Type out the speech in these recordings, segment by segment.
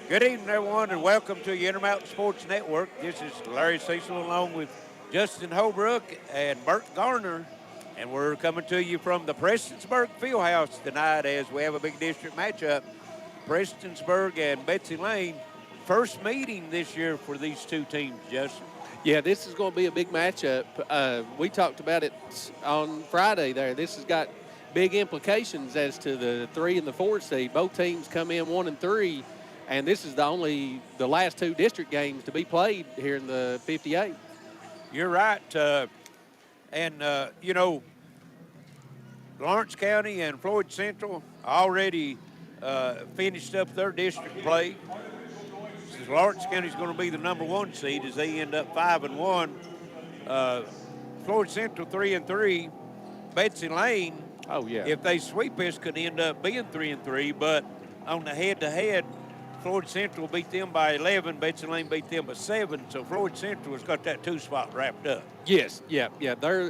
Good evening, everyone, and welcome to the Intermountain Sports Network. This is Larry Cecil along with Justin Holbrook and Bert Garner, and we're coming to you from the Prestonsburg Fieldhouse tonight as we have a big district matchup. Prestonsburg and Betsy Layne, first meeting this year for these two teams, Justin. Yeah, this is going to be a big matchup. We talked about it on Friday there. This has got big implications as to the 3 and the 4 seed. Both teams come in 1 and 3. And this is the last 2 district games to be played here in the 58. You're right. Lawrence County and Floyd Central already finished up their district play. Since Lawrence County is going to be the number 1 seed as they end up 5-1. Floyd Central 3-3. Betsy Layne, if they sweep this, could end up being 3-3. But on the head-to-head, Floyd Central beat them by 11. Betsy Layne beat them by 7. So Floyd Central has got that 2 spot wrapped up. Yes, yeah.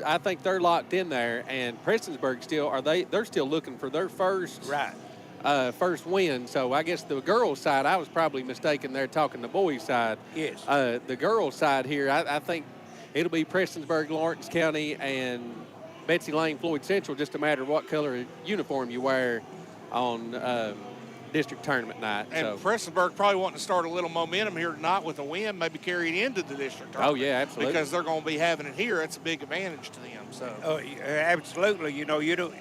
I think they're locked in there. And Prestonsburg they're still looking for their first win. So I guess the girls' side, I was probably mistaken there talking the boys' side. Yes. The girls' side here, I think it'll be Prestonsburg, Lawrence County, and Betsy Layne, Floyd Central, just a matter of what color uniform you wear on district tournament night. And Prestonsburg probably wanting to start a little momentum here tonight with a win, maybe carry it into the district tournament. Oh, yeah, absolutely. Because they're going to be having it here. It's a big advantage to them. So. Oh, absolutely. You don't.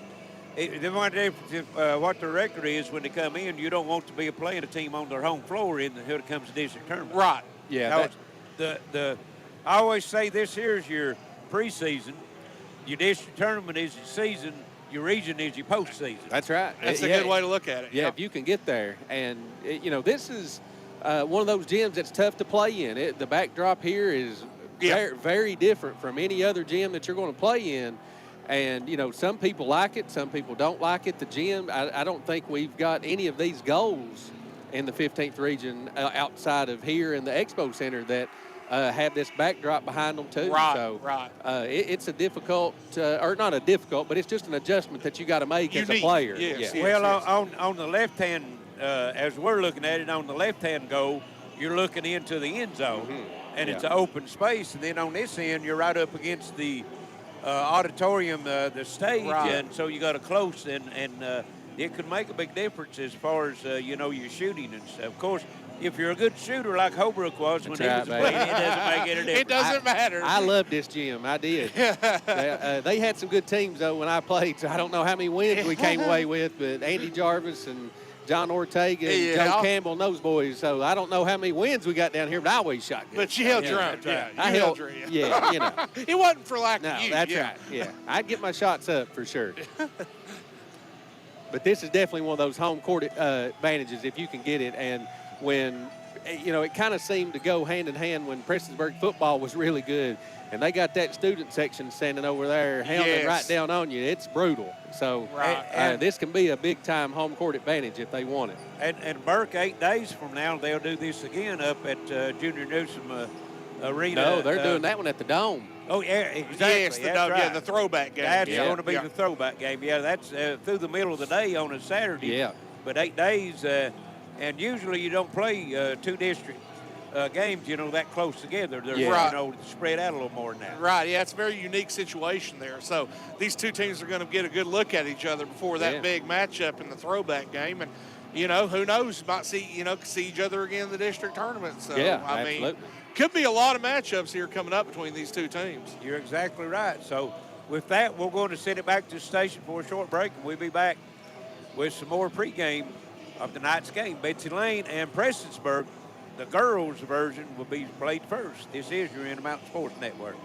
What the record is when they come in, you don't want to be playing a team on their home floor when it comes to district tournament. Right. Yeah. I always say this here is your preseason. Your district tournament is your season. Your region is your postseason. That's right. That's a good way to look at it. Yeah, if you can get there. And, this is one of those gyms that's tough to play in. The backdrop here is very, very different from any other gym that you're going to play in. And, some people like it, some people don't like it. The gym, I don't think we've got any of these goals in the 15th region outside of here in the Expo Center that have this backdrop behind them too. Right. It's a difficult, or not a difficult, but it's just an adjustment that you got to make as a player. Yes. On the left hand, as we're looking at it, on the left hand goal, you're looking into the end zone, and it's an open space. And then on this end, you're right up against the auditorium, the stage, and so you got a close, and it could make a big difference as far as your shooting and stuff. Of course, if you're a good shooter like Holbrook was when he was playing, it doesn't make any difference. It doesn't matter. I loved this gym. I did. They had some good teams, though, when I played, so I don't know how many wins we came away with, but Andy Jarvis and John Ortega and Joe Campbell and those boys, so I don't know how many wins we got down here, but I always shot good. But you held your own. I held your own. Yeah, It wasn't for lack of you. That's right, yeah. I'd get my shots up for sure. But this is definitely one of those home court advantages if you can get it. And when, it kind of seemed to go hand in hand when Prestonsburg football was really good. And they got that student section standing over there hounding right down on you. It's brutal. So this can be a big-time home court advantage if they want it. And Burke, 8 days from now, they'll do this again up at Junior Newsom Arena. No, they're doing that one at the Dome. Oh, yeah, exactly. Yes, the Dome, the throwback game. That's going to be the throwback game. Yeah, that's through the middle of the day on a Saturday. Yeah. But 8 days, and usually you don't play 2 district games, that close together. They're spread out a little more than that. Right, yeah, it's a very unique situation there. So these two teams are going to get a good look at each other before that big matchup in the throwback game. And, who knows, might see each other again in the district tournament. So, I mean, could be a lot of matchups here coming up between these two teams. You're exactly right. So with that, we're going to send it back to the station for a short break, and we'll be back with some more pregame of tonight's game. Betsy Layne and Prestonsburg, the girls' version, will be played first. This is your Intermountain Sports Network.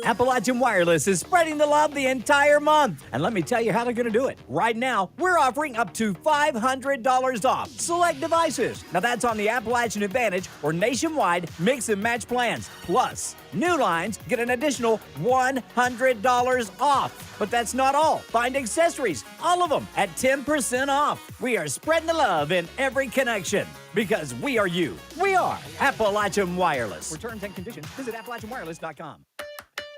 Appalachian Wireless is spreading the love the entire month. And let me tell you how they're going to do it. Right now, we're offering up to $500 off select devices. Now that's on the Appalachian Advantage or nationwide mix and match plans. Plus, new lines get an additional $100 off. But that's not all. Find accessories, all of them, at 10% off. We are spreading the love in every connection because we are you. We are Appalachian Wireless. For terms and conditions, visit AppalachianWireless.com.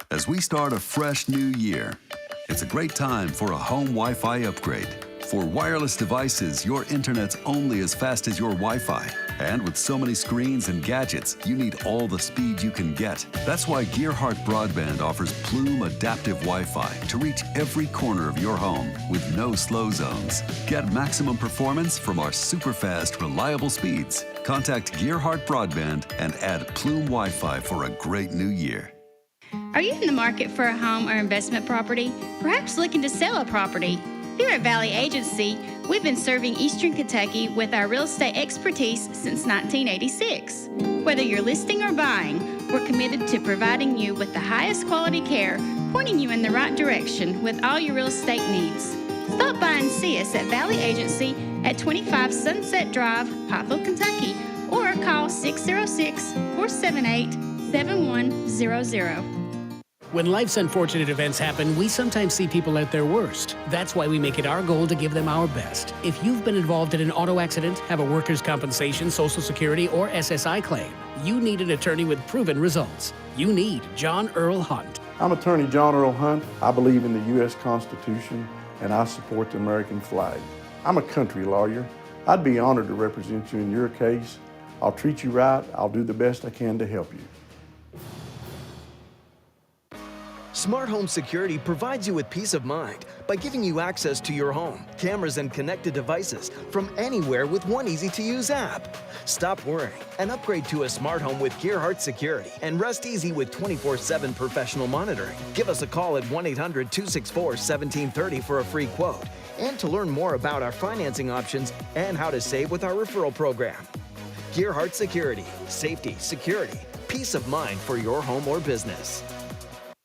As we start a fresh new year, it's a great time for a home Wi-Fi upgrade. For wireless devices, your internet's only as fast as your Wi-Fi. And with so many screens and gadgets, you need all the speed you can get. That's why Gearheart Broadband offers Plume Adaptive Wi-Fi to reach every corner of your home with no slow zones. Get maximum performance from our super fast, reliable speeds. Contact Gearheart Broadband and add Plume Wi-Fi for a great new year. Are you in the market for a home or investment property? Perhaps looking to sell a property? Here at Valley Agency, we've been serving Eastern Kentucky with our real estate expertise since 1986. Whether you're listing or buying, we're committed to providing you with the highest quality care, pointing you in the right direction with all your real estate needs. Stop by and see us at Valley Agency at 25 Sunset Drive, Pikeville, Kentucky, or call 606-478-7100. When life's unfortunate events happen, we sometimes see people at their worst. That's why we make it our goal to give them our best. If you've been involved in an auto accident, have a workers' compensation, Social Security, or SSI claim, you need an attorney with proven results. You need John Earl Hunt. I'm attorney John Earl Hunt. I believe in the U.S. Constitution, and I support the American flag. I'm a country lawyer. I'd be honored to represent you in your case. I'll treat you right. I'll do the best I can to help you. Smart Home Security provides you with peace of mind by giving you access to your home, cameras, and connected devices from anywhere with one easy-to-use app. Stop worrying and upgrade to a smart home with Gearheart Security and rest easy with 24/7 professional monitoring. Give us a call at 1-800-264-1730 for a free quote and to learn more about our financing options and how to save with our referral program. Gearheart Security, safety, security, peace of mind for your home or business.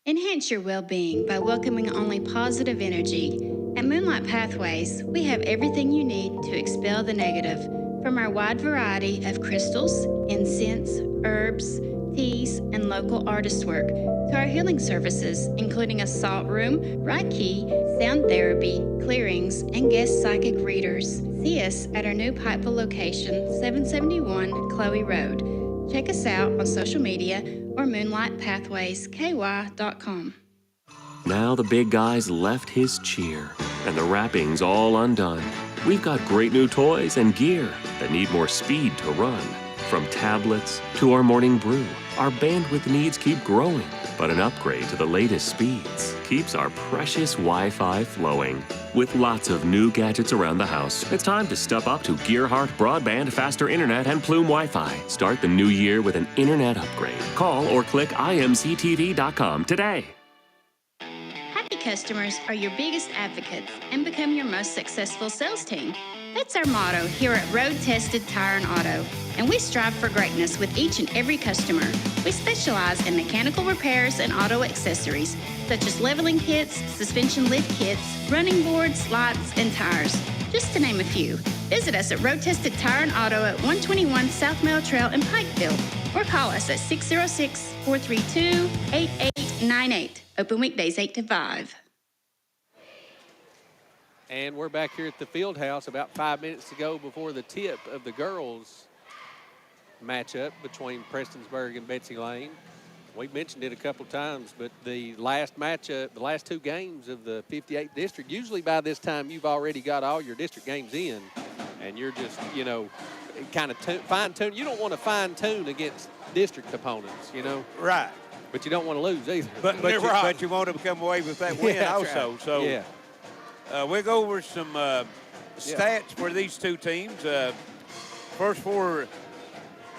Enhance your well-being by welcoming only positive energy. At Moonlight Pathways, we have everything you need to expel the negative, from our wide variety of crystals, incense, herbs, teas, and local artist work, to our healing services, including a salt room, Reiki, sound therapy, clearings, and guest psychic readers. See us at our new Pikeville location, 771 Chloe Road. Check us out on social media or moonlightpathwaysky.com. Now the big guy's left his cheer, and the wrapping's all undone. We've got great new toys and gear that need more speed to run. From tablets to our morning brew, our bandwidth needs keep growing, but an upgrade to the latest speeds keeps our precious Wi-Fi flowing. With lots of new gadgets around the house, it's time to step up to Gearheart Broadband, faster internet, and Plume Wi-Fi. Start the new year with an internet upgrade. Call or click imctv.com today. Happy customers are your biggest advocates and become your most successful sales team. That's our motto here at Roadtested Tire and Auto, and we strive for greatness with each and every customer. We specialize in mechanical repairs and auto accessories, such as leveling kits, suspension lift kits, running boards, lights, and tires, just to name a few. Visit us at Roadtested Tire and Auto at 121 South Mill Trail in Pikeville, or call us at 606-432-8898. Open weekdays 8 to 5. And we're back here at the field house about 5 minutes to go before the tip of the girls' matchup between Prestonsburg and Betsy Layne. We've mentioned it a couple times, but the last matchup, the last two games of the 58th district, usually by this time you've already got all your district games in, and you're just, you know, kind of fine-tune. You don't want to fine-tune against district opponents, you know. Right. But you don't want to lose either. But you want to come away with that win also. Right. So yeah. We'll go over some stats for these two teams. First for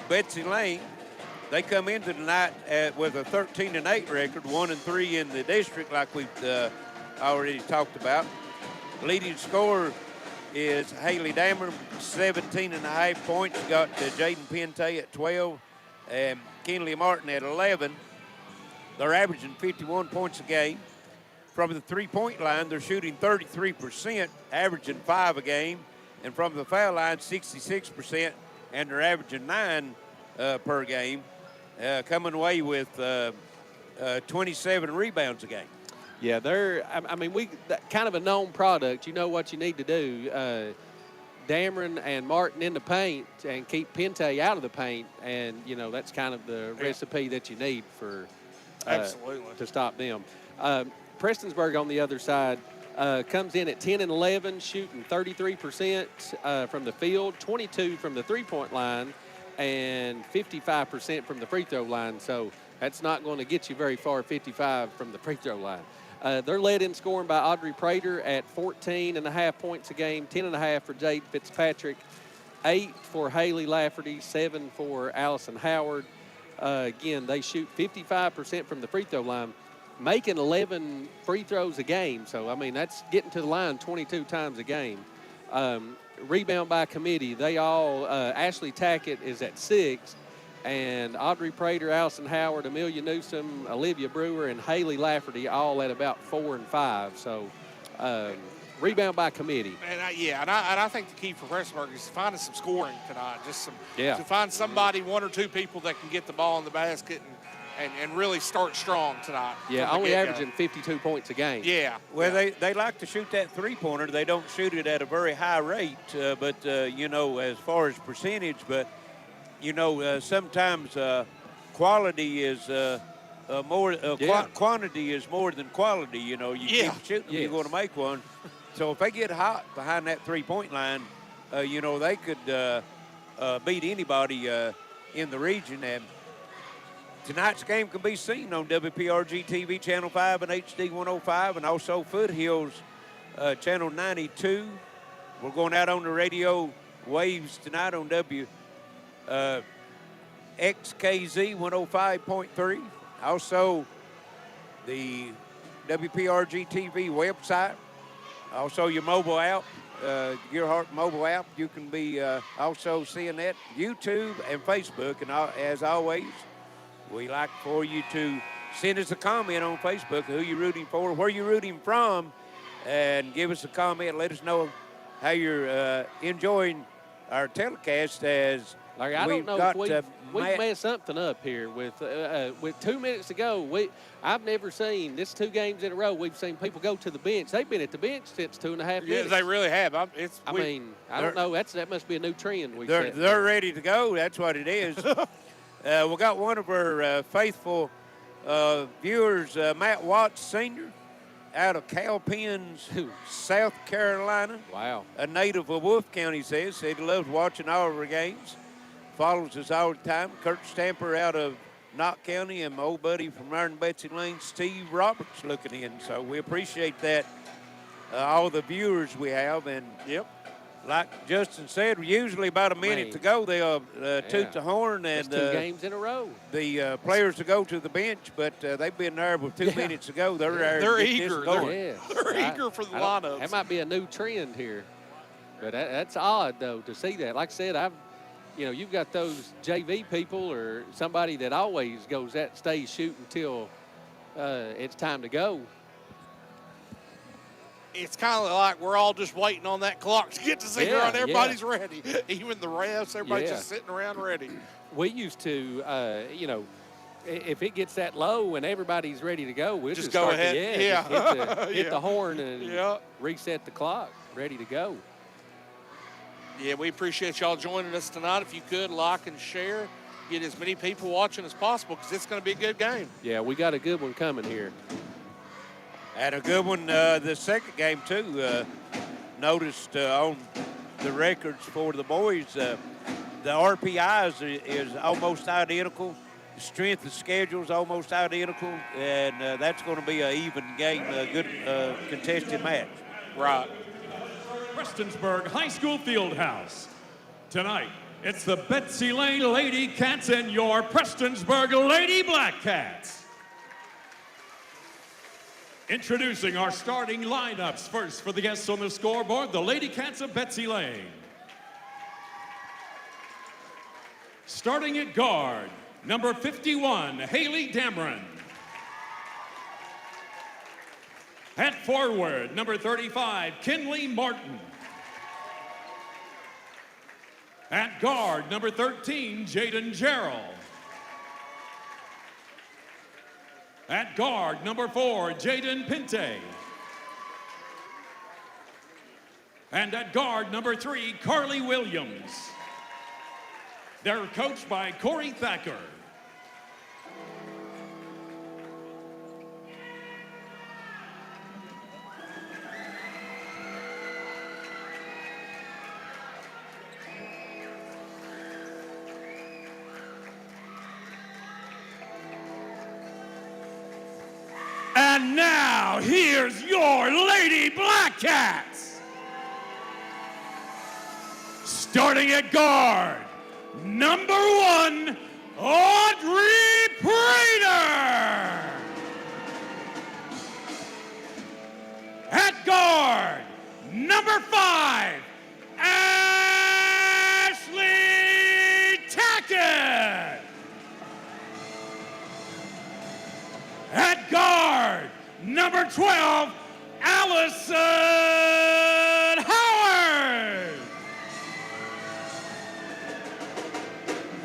Betsy Layne, they come into tonight with a 13-8 record, 1-3 in the district, like we've already talked about. Leading scorer is Haley Dammer, 17.5 points. Got Jaden Pente at 12, and Kenley Martin at 11. They're averaging 51 points a game. From the three-point line, they're shooting 33%, averaging 5 a game. And from the foul line, 66%, and they're averaging 9 per game, coming away with 27 rebounds a game. Yeah, I mean, kind of a known product. You know what you need to do. Dameron and Martin in the paint and keep Pente out of the paint, and, you know, that's kind of the recipe that you need for absolutely to stop them. Prestonsburg on the other side, comes in at 10 and 11, shooting 33% from the field, 22 from the three-point line, and 55% from the free throw line. So that's not going to get you very far, 55 from the free throw line. They're led in scoring by Audrey Prater at 14.5 points a game, 10.5 for Jade Fitzpatrick, 8 for Haley Lafferty, 7 for Allison Howard. Again, they shoot 55% from the free throw line, making 11 free throws a game. So, I mean, that's getting to the line 22 times a game. Rebound by committee, they all, Ashley Tackett is at 6, and Audrey Prater, Allison Howard, Amelia Newsom, Olivia Brewer, and Haley Lafferty all at about 4 and 5. So, rebound by committee. And I think the key for Prestonsburg is finding some scoring tonight. Just to find somebody, one or two people that can get the ball in the basket and really start strong tonight. Yeah, only averaging 52 points a game. Yeah. Well, they like to shoot that three-pointer. They don't shoot it at a very high rate, but, you know, as far as percentage, but, you know, sometimes quality is more, quantity is more than quality. You know, you keep shooting them, you're going to make one. So if they get hot behind that three-point line, you know, they could beat anybody in the region. And tonight's game can be seen on WPRG TV Channel 5 and HD 105, and also Foothills Channel 92. We're going out on the radio waves tonight on XKZ 105.3. Also, the WPRG TV website. Also, your mobile app, Gearheart mobile app. You can be also seeing that. YouTube and Facebook. And as always, we like for you to send us a comment on Facebook, who you're rooting for, where you're rooting from, and give us a comment. Let us know how you're enjoying our telecast. As Larry, I don't know if we've messed something up here with 2 minutes to go. I've never seen this 2 games in a row. We've seen people go to the bench. They've been at the bench since 2.5 minutes. Yeah, they really have. I don't know. That must be a new trend. They're ready to go. That's what it is. We got one of our faithful viewers, Matt Watts Sr., out of Cowpens, South Carolina. Wow. A native of Wolfe County, said he loves watching all of our games. Follows us all the time. Kurt Stamper out of Knott County, and my old buddy from Iron Betsy Layne, Steve Roberts, looking in. So we appreciate that, all the viewers we have. And like Justin said, usually about a minute to go, they'll toot the horn. And 2 games in a row. The players to go to the bench, but they've been there with 2 minutes ago. They're eager. They're eager for the lineups. That might be a new trend here. But that's odd, though, to see that. Like I said, you've got those JV people or somebody that always stays shooting till it's time to go. It's kind of like we're all just waiting on that clock to get to zero, and everybody's ready. Even the refs, everybody's just sitting around ready. We used to, if it gets that low and everybody's ready to go, we'll just go start ahead. Hit the horn and reset the clock, ready to go. Yeah, we appreciate y'all joining us tonight. If you could, like and share, get as many people watching as possible, because it's going to be a good game. Yeah, we got a good one coming here. And a good one the second game, too. Noticed on the records for the boys, the RPIs is almost identical. The strength of schedule is almost identical. And that's going to be an even game, a good contested match. Right. Prestonsburg High School Fieldhouse. Tonight, it's the Betsy Layne Ladycats and your Prestonsburg Lady Blackcats. Introducing our starting lineups. First, for the guests on the scoreboard, the Ladycats of Betsy Layne. Starting at guard, number 51, Haley Dameron. At forward, number 35, Kinley Martin. At guard, number 13, Jaden Gerald. At guard, number 4, Jaden Pinte. And at guard, number 3, Carly Williams. They're coached by Corey Thacker. here's your Lady Blackcats. Starting at guard, number 1, Audrey Prater. At guard, number 5, Ashley Tackett. At guard, number 12, Allison Howard.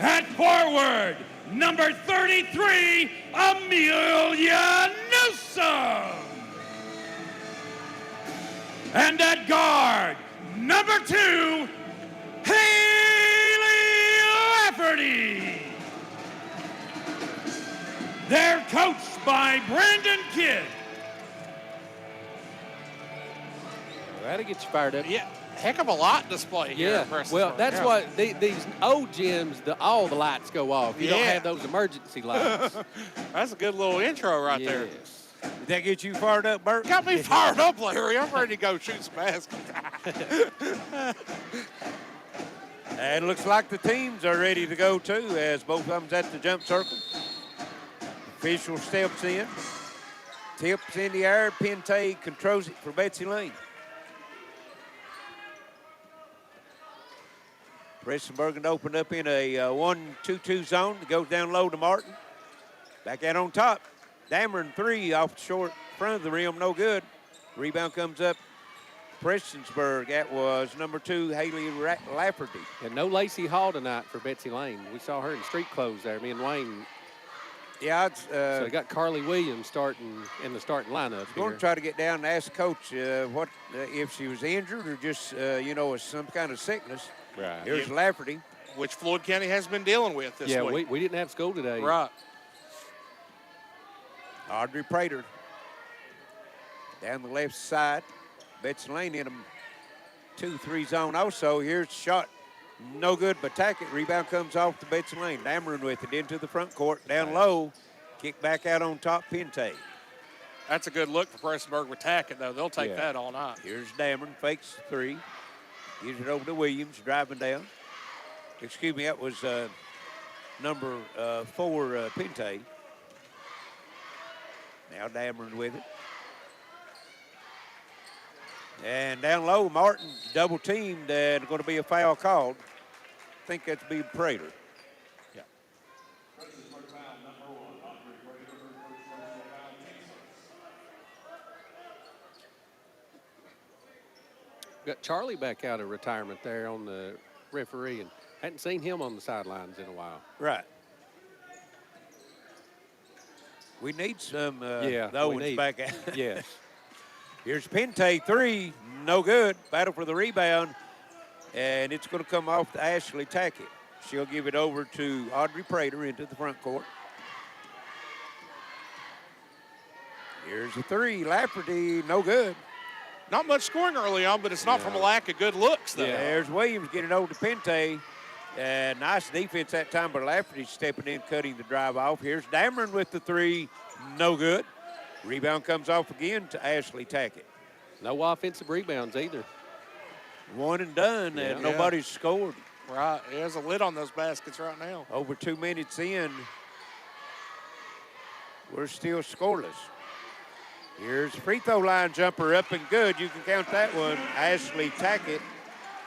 At forward, number 33, Amelia Newsom. And at guard, number 2, Haley Lafferty. They're coached by Brandon Kidd. That'll get you fired up. Yeah, heck of a lot display here. Yeah, at Prestonsburg. well, that's why these old gyms, all the lights go off. You don't have those emergency lights. That's a good little intro right there. Did that get you fired up, Bert? Got me fired up, Larry. I'm ready to go shoot some baskets. And it looks like the teams are ready to go, too, as both of them's at the jump circle. Official steps in. Tips in the air. Pente controls it for Betsy Layne. Prestonsburg opened up in a 1-2-2 zone. It goes down low to Martin. Back out on top. Dameron 3 off the short front of the rim, no good. Rebound comes up. Prestonsburg, that was number 2, Haley Lafferty. And no Lacey Hall tonight for Betsy Layne. We saw her in street clothes there, me and Wayne. Yeah, it's, so they got Carly Williams starting in the starting lineup. I'm going to try to get down and ask Coach what if she was injured or just, some kind of sickness. Right. Here's Lafferty. Which Floyd County has been dealing with this week. Yeah, we didn't have school today. Right. Audrey Prater down the left side. Betsy Layne in a 2-3 zone also. Here's the shot. No good, but Tackett. Rebound comes off to Betsy Layne. Dameron with it into the front court. Down low. Kick back out on top, Pente. That's a good look for Prestonsburg with Tackett, though. They'll take that all night. Here's Dameron. Fakes the 3. Gives it over to Williams, driving down. Excuse me, that was number 4, Pente. Now Dameron with it. And down low, Martin double teamed and going to be a foul called. I think that's be Prater. Yeah. Got Charlie back out of retirement there on the referee, and hadn't seen him on the sidelines in a while. Right. We need some those back out. Yes. Here's Pente 3, no good. Battle for the rebound, and it's going to come off to Ashley Tackett. She'll give it over to Audrey Prater into the front court. Here's a 3, Lafferty, no good. Not much scoring early on, but it's not from a lack of good looks, though. Yeah, there's Williams getting over to Pente. And nice defense that time, but Lafferty stepping in, cutting the drive off. Here's Dameron with the 3, no good. Rebound comes off again to Ashley Tackett. No offensive rebounds either. One and done, and nobody's scored. Right, there's a lid on those baskets right now. Over 2 minutes in, we're still scoreless. Here's a free throw line jumper up and good. You can count that one. Ashley Tackett,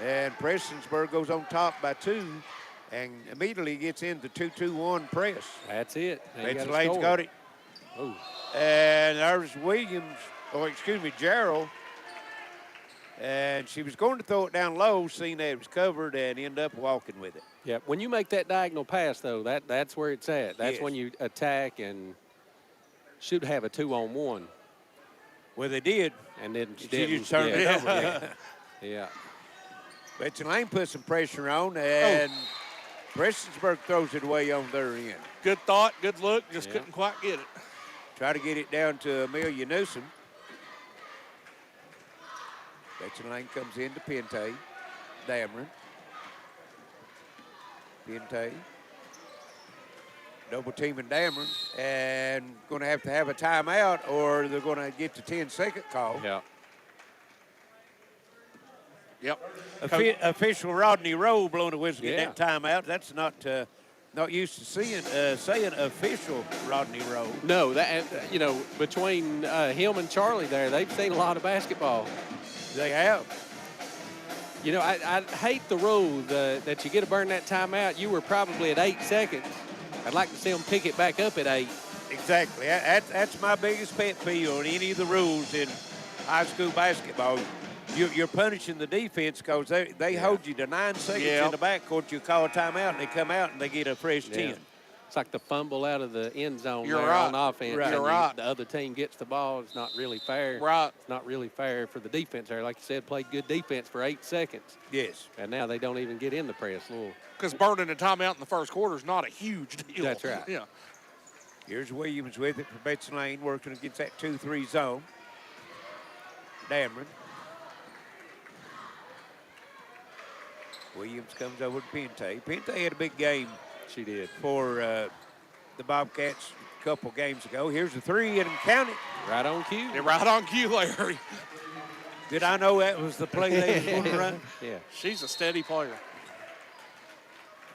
and Prestonsburg goes on top by 2 and immediately gets into 2-2-1 press. That's it. Betsy Layne's got it. Oh. And there's Williams, Gerald. And she was going to throw it down low, seeing that it was covered, and end up walking with it. Yeah, when you make that diagonal pass, though, that's where it's at. That's Yes. when you attack and should have a 2-on-1. Well, they did. And then she just turned it over. Yeah. Betsy Layne put some pressure on, and Prestonsburg throws it away on their end. Good thought, good look, just couldn't quite get it. Try to get it down to Amelia Newsom. Betsy Layne comes into Pente. Dameron. Pente. double teaming Dameron, and going to have a timeout, or they're going to get the 10-second call. Yeah. Yep. Official Rodney Rowe blowing the whistle, getting Yeah. that timeout. That's not used to saying official Rodney Rowe. No, that between him and Charlie there, they've seen a lot of basketball. They have. I hate the rule that you get to burn that timeout. You were probably at 8 seconds. I'd like to see them pick it back up at 8. Exactly. That's my biggest pet peeve on any of the rules in high school basketball. You're punishing the defense because they hold you to 9 seconds in the backcourt. You call a timeout, and they come out, and they get a fresh 10. It's like the fumble out of the end zone You're there right. on offense. Right. And You're right. The other team gets the ball. It's not really fair. Right. It's not really fair for the defense there. Like you said, played good defense for 8 seconds. Yes. And now they don't even get in the press. Because burning a timeout in the first quarter is not a huge deal. That's right. Yeah. Here's Williams with it for Betsy Layne, working against that 2-3 zone. Dameron. Williams comes over to Pente. Pente had a big game. She did. For the Bobcats a couple games ago. Here's a 3 and count it. Right on cue. Yeah, right on cue, Larry. Did I know that was the play they was going to run? Yeah. She's a steady player.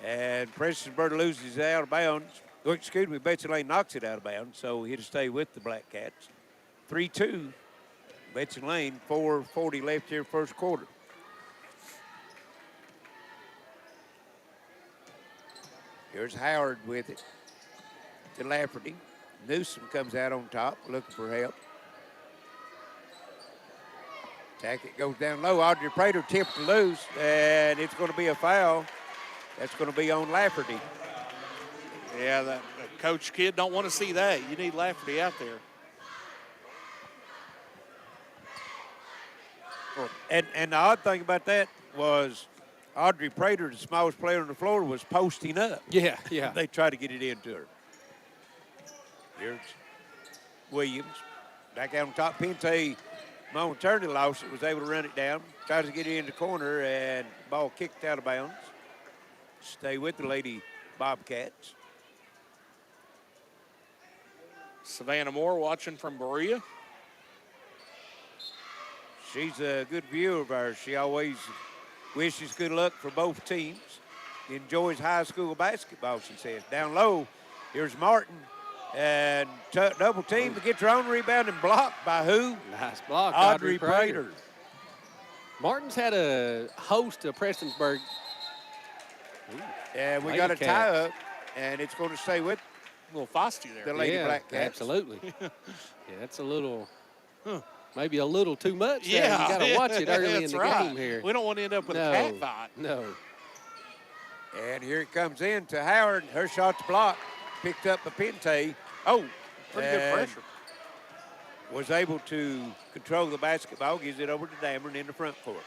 And Prestonsburg loses it out of bounds. Oh, excuse me, Betsy Layne knocks it out of bounds, so he'll stay with the Blackcats. 3-2. Betsy Layne, 4:40 left here first quarter. Here's Howard with it to Lafferty. Newsom comes out on top looking for help. Tackett goes down low. Audrey Prater tipped loose, and it's going to be a foul. That's going to be on Lafferty. Yeah, that Coach Kidd don't want to see that. You need Lafferty out there. And the odd thing about that was Audrey Prater, the smallest player on the floor, was posting up. Yeah. They tried to get it into her. Here's Williams. Back out on top. Pente momentarily lost it, was able to run it down. Tries to get it in the corner, and ball kicked out of bounds. Stay with the Lady Bobcats. Savannah Moore watching from Berea. She's a good viewer of ours. She always wishes good luck for both teams. Enjoys high school basketball, she says. Down low, here's Martin. And double team to get her own rebound and blocked by who? Nice block, Audrey Prater. Martin's had a host of Prestonsburg. And we got a tie up, and it's going to stay with a little feisty there. The Lady Blackcats. Absolutely. That's a little, maybe a little too much. Yeah. You got to watch it early in That's the right. game here. We don't want to end up with a cat fight. No. And here it comes in to Howard. Her shot's blocked. Picked up by Pente. Oh, pretty good pressure. Was able to control the basketball. Gives it over to Dameron in the front court.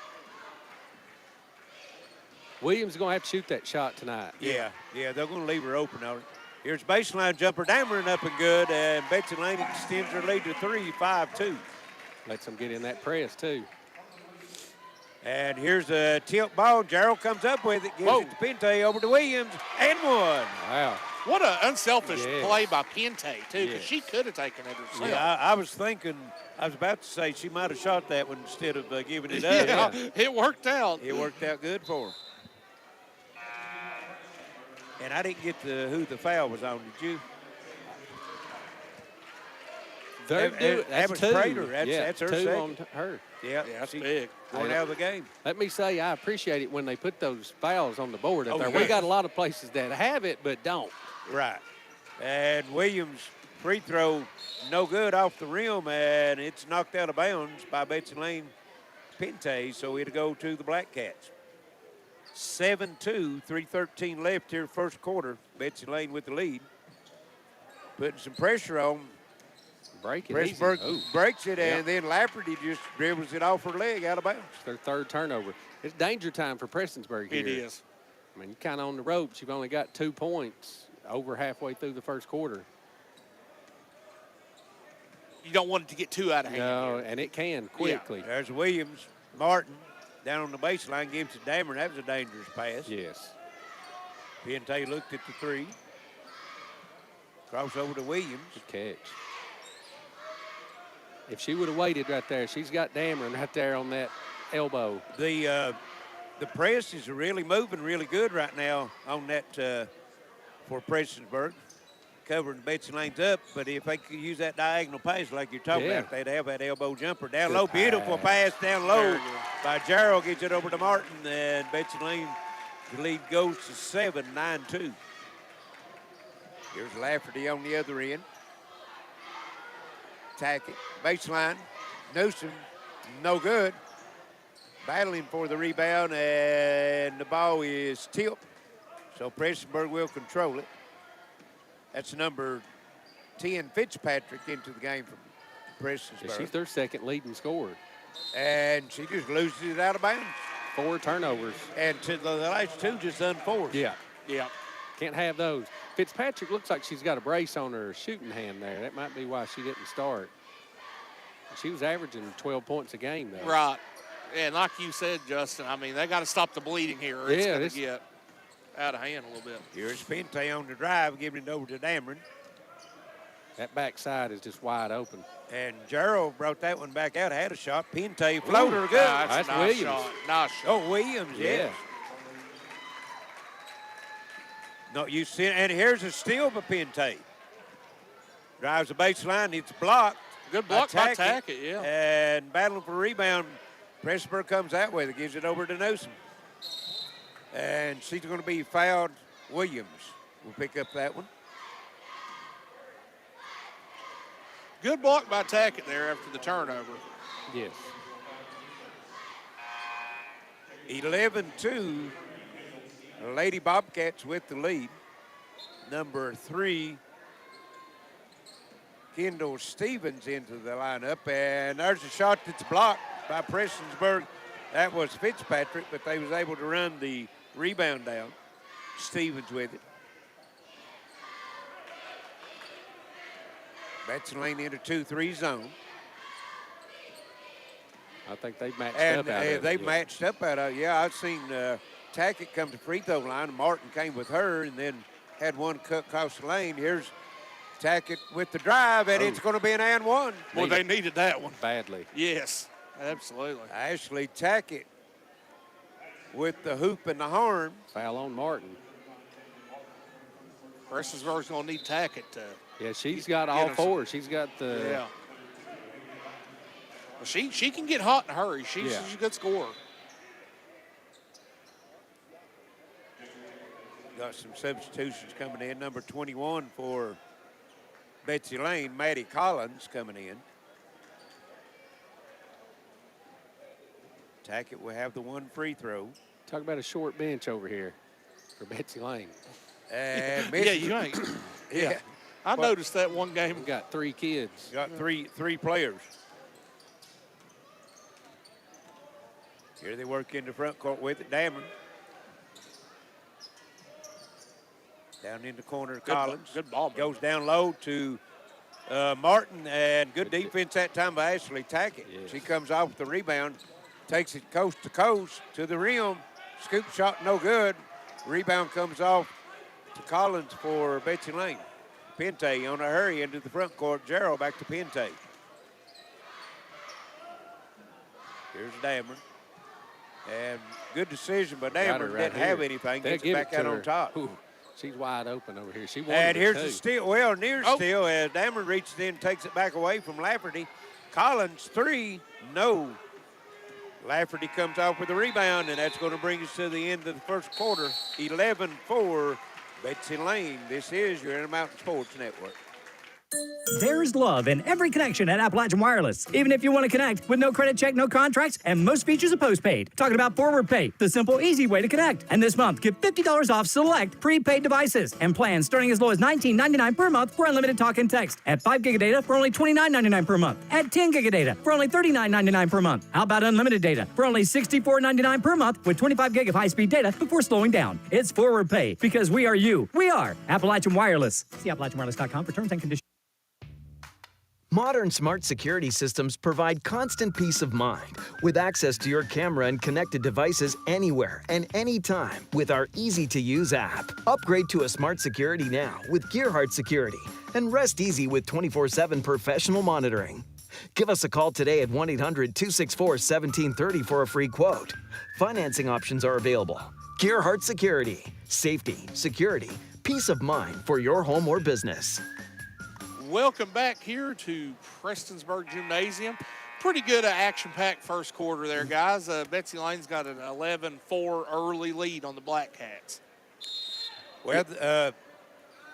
Williams is going to have to shoot that shot tonight. Yeah, they're going to leave her open on it. Here's baseline jumper. Dameron up and good, and Betsy Layne extends her lead to 3, 5-2. Lets them get in that press, too. And here's a tilt ball. Gerald comes up with it. Gives it to Pente over to Williams, and one. Wow. What an unselfish play by Pente, too, because she could have taken it herself. Yeah, I was thinking, I was about to say she might have shot that one instead of giving it up. Yeah, it worked out. It worked out good for her. And I didn't get who the foul was on, did you? That's was two. Prater. That's her two second. on her. Yeah, that's she big. Going out of the game. Let me say, I appreciate it when they put those fouls on the board up there. yeah. We got a lot of places that have it but don't. Right. And Williams' free throw, no good off the rim, and it's knocked out of bounds by Betsy Layne Pente, so it'll go to the Blackcats. 7-2, 3:13 left here first quarter. Betsy Layne with the lead. Putting some pressure on. Break it Prestonsburg easy. breaks it, and then Lafferty just dribbles it off her leg out of bounds. It's their third turnover. It's danger time for Prestonsburg here. It is. I mean, you're kind of on the ropes. You've only got 2 points over halfway through the first quarter. You don't want it to get too out of hand. No, here. and it can quickly. There's Williams. Martin down on the baseline gives it to Dameron. That was a dangerous pass. Yes. Pente looked at the three. Cross over to Williams. Good catch. If she would have waited right there, she's got Dameron right there on that elbow. The presses are really moving really good right now on that for Prestonsburg, covering Betsy Layne's up. But if they could use that diagonal pass like you're talking about, they'd have that elbow jumper down low. Beautiful pass down low by Gerald. Gets it over to Martin, and Betsy Layne, the lead goes to 7, 9-2. Here's Lafferty on the other end. Tackett, baseline, Newsom, no good. Battling for the rebound, and the ball is tipped. So Prestonsburg will control it. That's number 10, Fitzpatrick, into the game from Prestonsburg. Yeah, she's their second leading scorer. And she just loses it out of bounds. 4 turnovers. And to the last 2 just unforced. Yeah. Can't have those. Fitzpatrick looks like she's got a brace on her shooting hand there. That might be why she didn't start. She was averaging 12 points a game, though. Right. And like you said, Justin, I mean, they got to stop the bleeding here or it's going to get out of hand a little bit. Here's Pente on the drive, giving it over to Dameron. That backside is just wide open. And Gerald brought that one back out, had a shot. Pente, floater, good. That's a nice Williams. shot. Nice shot. Oh, Williams, yes. No, you see, and here's a steal by Pente. Drives the baseline, it's blocked. Good block by Tackett, yeah. And battling for a rebound. Prestonsburg comes that way. That gives it over to Newsom. And she's going to be fouled. Williams will pick up that one. Good block by Tackett there after the turnover. Yes. 11-2. Lady Bobcats with the lead. Number 3, Kendall Stevens into the lineup. And there's a shot that's blocked by Prestonsburg. That was Fitzpatrick, but they was able to run the rebound down. Stevens with it. Betsy Layne in a 2-3 zone. I think they've matched And up out of it. they've matched up out of it. Yeah, I've seen Tackett come to free throw line. Martin came with her and then had one cut across the lane. Here's Tackett with the drive, and it's going to be an and one. Well, they needed that one. Badly. Yes, absolutely. Ashley Tackett with the hoop and the horn. Foul on Martin. Prestonsburg's going to need Tackett to. Yeah, she's got all 4. She's got the. Yeah. Well, she can get hot in a hurry. She's a good scorer. Got some substitutions coming in. Number 21 for Betsy Layne, Maddie Collins coming in. Tackett will have the one free throw. Talk about a short bench over here for Betsy Layne. And Yeah, you ain't. yeah. I noticed that one game. We've got 3 kids. Got three players. Here they work in the front court with it. Dameron. Down in the corner, Collins. Good ball. Goes down low to Martin, and good defense that time by Ashley Tackett. Yes. She comes off with the rebound, takes it coast to coast to the rim. Scoop shot, no good. Rebound comes off to Collins for Betsy Layne. Pente on a hurry into the front court. Gerald back to Pente. Here's Dameron. And good decision by Dameron. Right Didn't have anything. Gets it back out on top. Ooh, she's wide open over here. She wanted And here's it the too. steal. Well, near steal as Dameron reaches in, takes it back away from Lafferty. Collins, 3, no. Lafferty comes off with the rebound, and that's going to bring us to the end of the first quarter. 11-4, Betsy Layne. This is your Intermountain Sports Network. There's love in every connection at Appalachian Wireless. Even if you want to connect with no credit check, no contracts, and most features are postpaid. Talking about Forward Pay, the simple, easy way to connect. And this month, get $50 off select prepaid devices and plans starting as low as $19.99 per month for unlimited talk and text. At 5 gig of data for only $29.99 per month. At 10 gig of data for only $39.99 per month. How about unlimited data for only $64.99 per month with 25 gig of high-speed data before slowing down? It's Forward Pay because we are you. We are Appalachian Wireless. See AppalachianWireless.com for terms and conditions. Modern smart security systems provide constant peace of mind with access to your camera and connected devices anywhere and anytime with our easy-to-use app. Upgrade to a smart security now with Gearheart Security and rest easy with 24/7 professional monitoring. Give us a call today at 1-800-264-1730 for a free quote. Financing options are available. Gearheart Security. Safety, security, peace of mind for your home or business. Welcome back here to Prestonsburg Gymnasium. Pretty good action-packed first quarter there, guys. Betsy Layne's got an 11-4 early lead on the Blackcats. Well,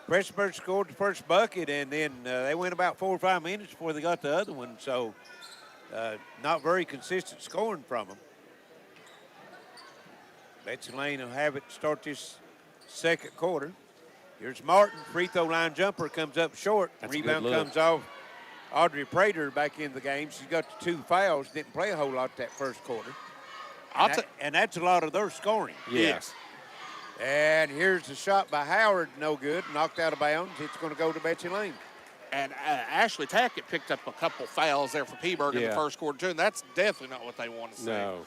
Prestonsburg scored the first bucket, and then they went about 4 or 5 minutes before they got the other one, so not very consistent scoring from them. Betsy Layne will have it start this second quarter. Here's Martin, free throw line jumper comes up short. Rebound comes off Audrey Prater back in the game. She's got the 2 fouls, didn't play a whole lot that first quarter. And that's a lot of their scoring. Yes. And here's the shot by Howard, no good, knocked out of bounds. It's going to go to Betsy Layne. And Ashley Tackett picked up a couple fouls there for Peaburg in the first quarter, too, and that's definitely not what they want to see. No.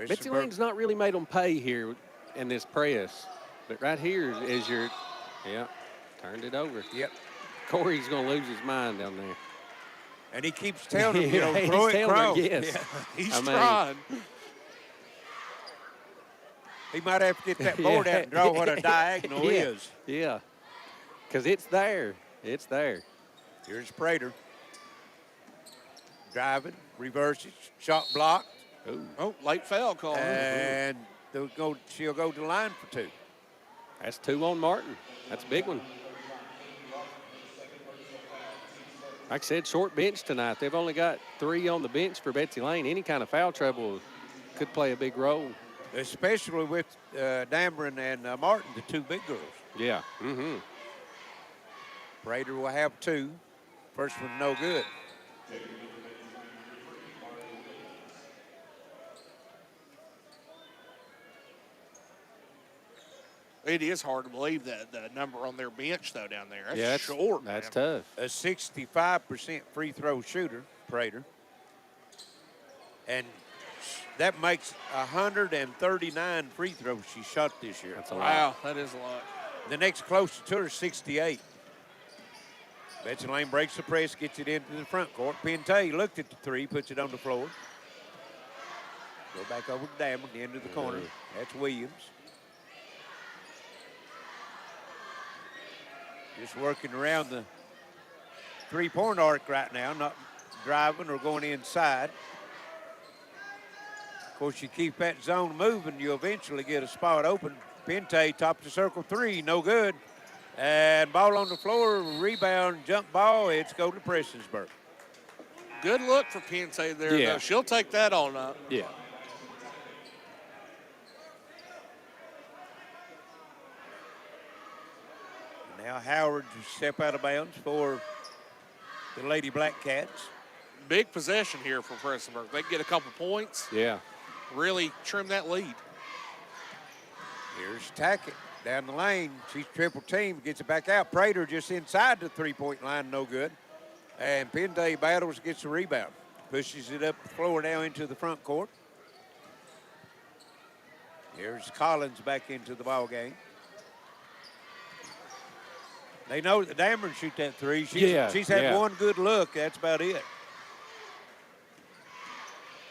Betsy Layne's not really made them pay here in this press. But right here is your, turned it over. Yep. Corey's going to lose his mind down there. And he keeps telling them, throw it, Crow. Yes. Yeah. He's trying. He might have to get that board out and draw what a diagonal is. Yeah, because it's there. It's there. Here's Prater. Driving, reverses, shot blocked. Ooh. Oh, late foul call. And she'll go to the line for 2. That's 2 on Martin. That's a big one. Like I said, short bench tonight. They've only got 3 on the bench for Betsy Layne. Any kind of foul trouble could play a big role. Especially with Dameron and Martin, the 2 big girls. Yeah. Mm-hmm. Prater will have 2. First one no good. It is hard to believe that the number on their bench, though, down there. That's short. That's tough. A 65% free throw shooter, Prater. And that makes 139 free throws she shot this year. That's a lot. Wow, that is a lot. The next closest to her is 68. Betsy Layne breaks the press, gets it into the front court. Pente looked at the 3, puts it on the floor. Go back over to Dameron, the end of the corner. That's Williams. Just working around the 3-point arc right now, not driving or going inside. Of course, you keep that zone moving, you eventually get a spot open. Pente, top of the circle 3, no good. And ball on the floor, rebound, jump ball, it's go to Prestonsburg. Good look for Pente there, though. She'll take that on up. Yeah. Now Howard will step out of bounds for the Lady Blackcats. Big possession here for Prestonsburg. They get a couple points. Yeah. Really trim that lead. Here's Tackett down the lane. She's triple team, gets it back out. Prater just inside the 3-point line, no good. And Pente battles, gets the rebound. Pushes it up the floor now into the front court. Here's Collins back into the ball game. They know that Dameron shoot that 3. She's had one good look. That's about it.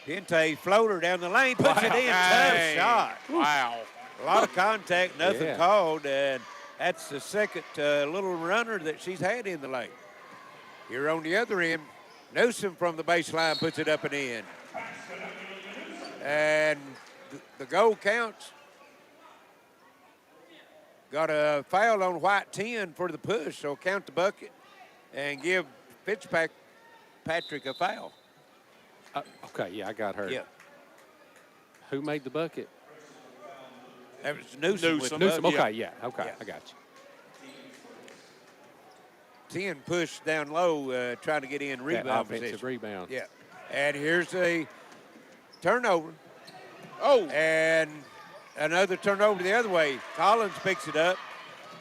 Pente floater down the lane, puts it in. Tough shot. Wow. A lot of contact, nothing called, and that's the second little runner that she's had in the lane. Here on the other end, Newsom from the baseline puts it up and in. And the goal counts. Got a foul on white 10 for the push, so count the bucket and give Fitzpatrick a foul. Okay, yeah, I got her. Yeah. Who made the bucket? That was Newsom. Newsom. Okay, yeah. Okay, I got you. 10 pushed down low, trying to get in rebound offensive position. rebound. Yeah. And here's a turnover. Oh. And another turnover the other way. Collins picks it up.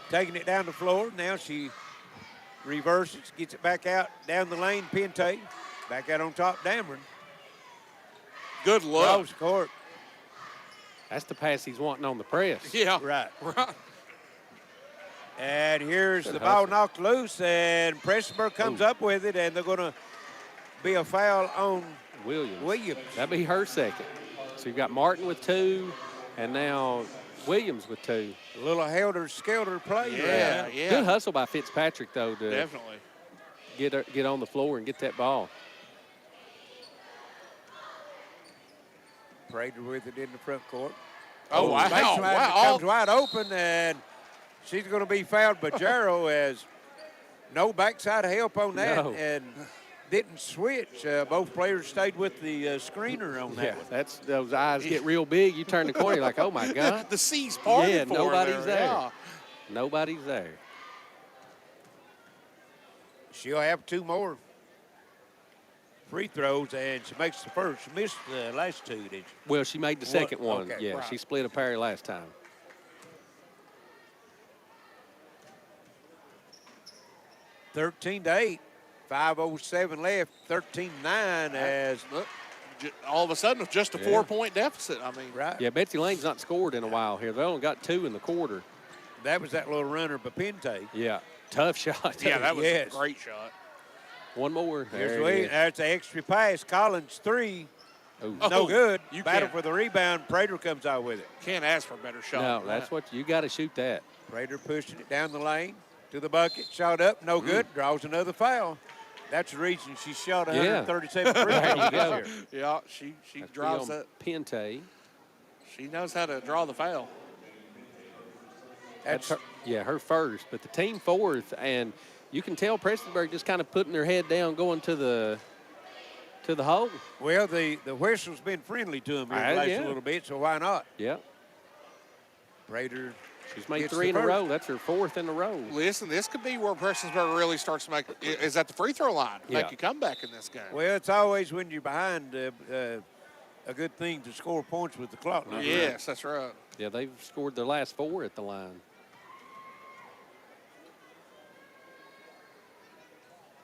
taking it down the floor. Now she reverses, gets it back out down the lane. Pente back out on top. Dameron. Good look. Cross court. That's the pass he's wanting on the press. Yeah. Right. Right. And here's Good the ball hustle. knocked loose, and Prestonsburg comes up with it, and they're going to be a foul on Williams. That'd be her second. So you've got Martin with 2, and now Williams with 2. A little helter-skelter play. Yeah, there. yeah. Good hustle by Fitzpatrick, though, to Definitely. get on the floor and get that ball. Prater with it in the front court. Oh, wow. Baseline Wow. comes wide open, and she's going to be fouled by Jarrow as no backside help on that, No. and didn't switch. Both players stayed with the screener on that Yeah, one. that's those eyes get real big. You turn the corner, you're like, oh, my God. The C's parted Yeah, for nobody's her there. Yeah. Nobody's there. She'll have 2 more free throws, and she makes the first. She missed the last 2, did she? Well, she made the second one. Okay, yeah, right. she split a pair last time. 13-8, 5:07 left, 13-9 as Look, all of a sudden, it's just a 4-point deficit. I mean, right. Yeah, Betsy Layne's not scored in a while here. They only got 2 in the quarter. That was that little runner by Pente. Yeah, tough shot. yeah, that was Yes. a great shot. One more. Here's There it Williams. is. That's an extra pass. Collins 3. Ooh. No good. you Battle can't. for the rebound. Prater comes out with it. Can't ask for a better shot. No, than that's that. what you got to shoot that. Prater pushing it down the lane to the bucket. Shot up. No good. Draws another foul. That's the reason she shot 137 free There throws you go. this year. Yeah, she That's draws Leon that. Pente. She knows how to draw the foul. That's Her first, but the team fourth, and you can tell Prestonsburg just kind of putting their head down, going to the hole. well, the whistle's been friendly to him here the last Yeah. little bit, so why not? Yeah, Prater. she's made Gets 3 in the a first. row. That's her 4th in a row. Listen, this could be where Prestonsburg really starts to make is at the free throw line. Yeah. Make a comeback in this game. Well, it's always when you're behind a good thing to score points with the clock. Not Yes, that's right. Yeah, they've scored their last 4 at the line.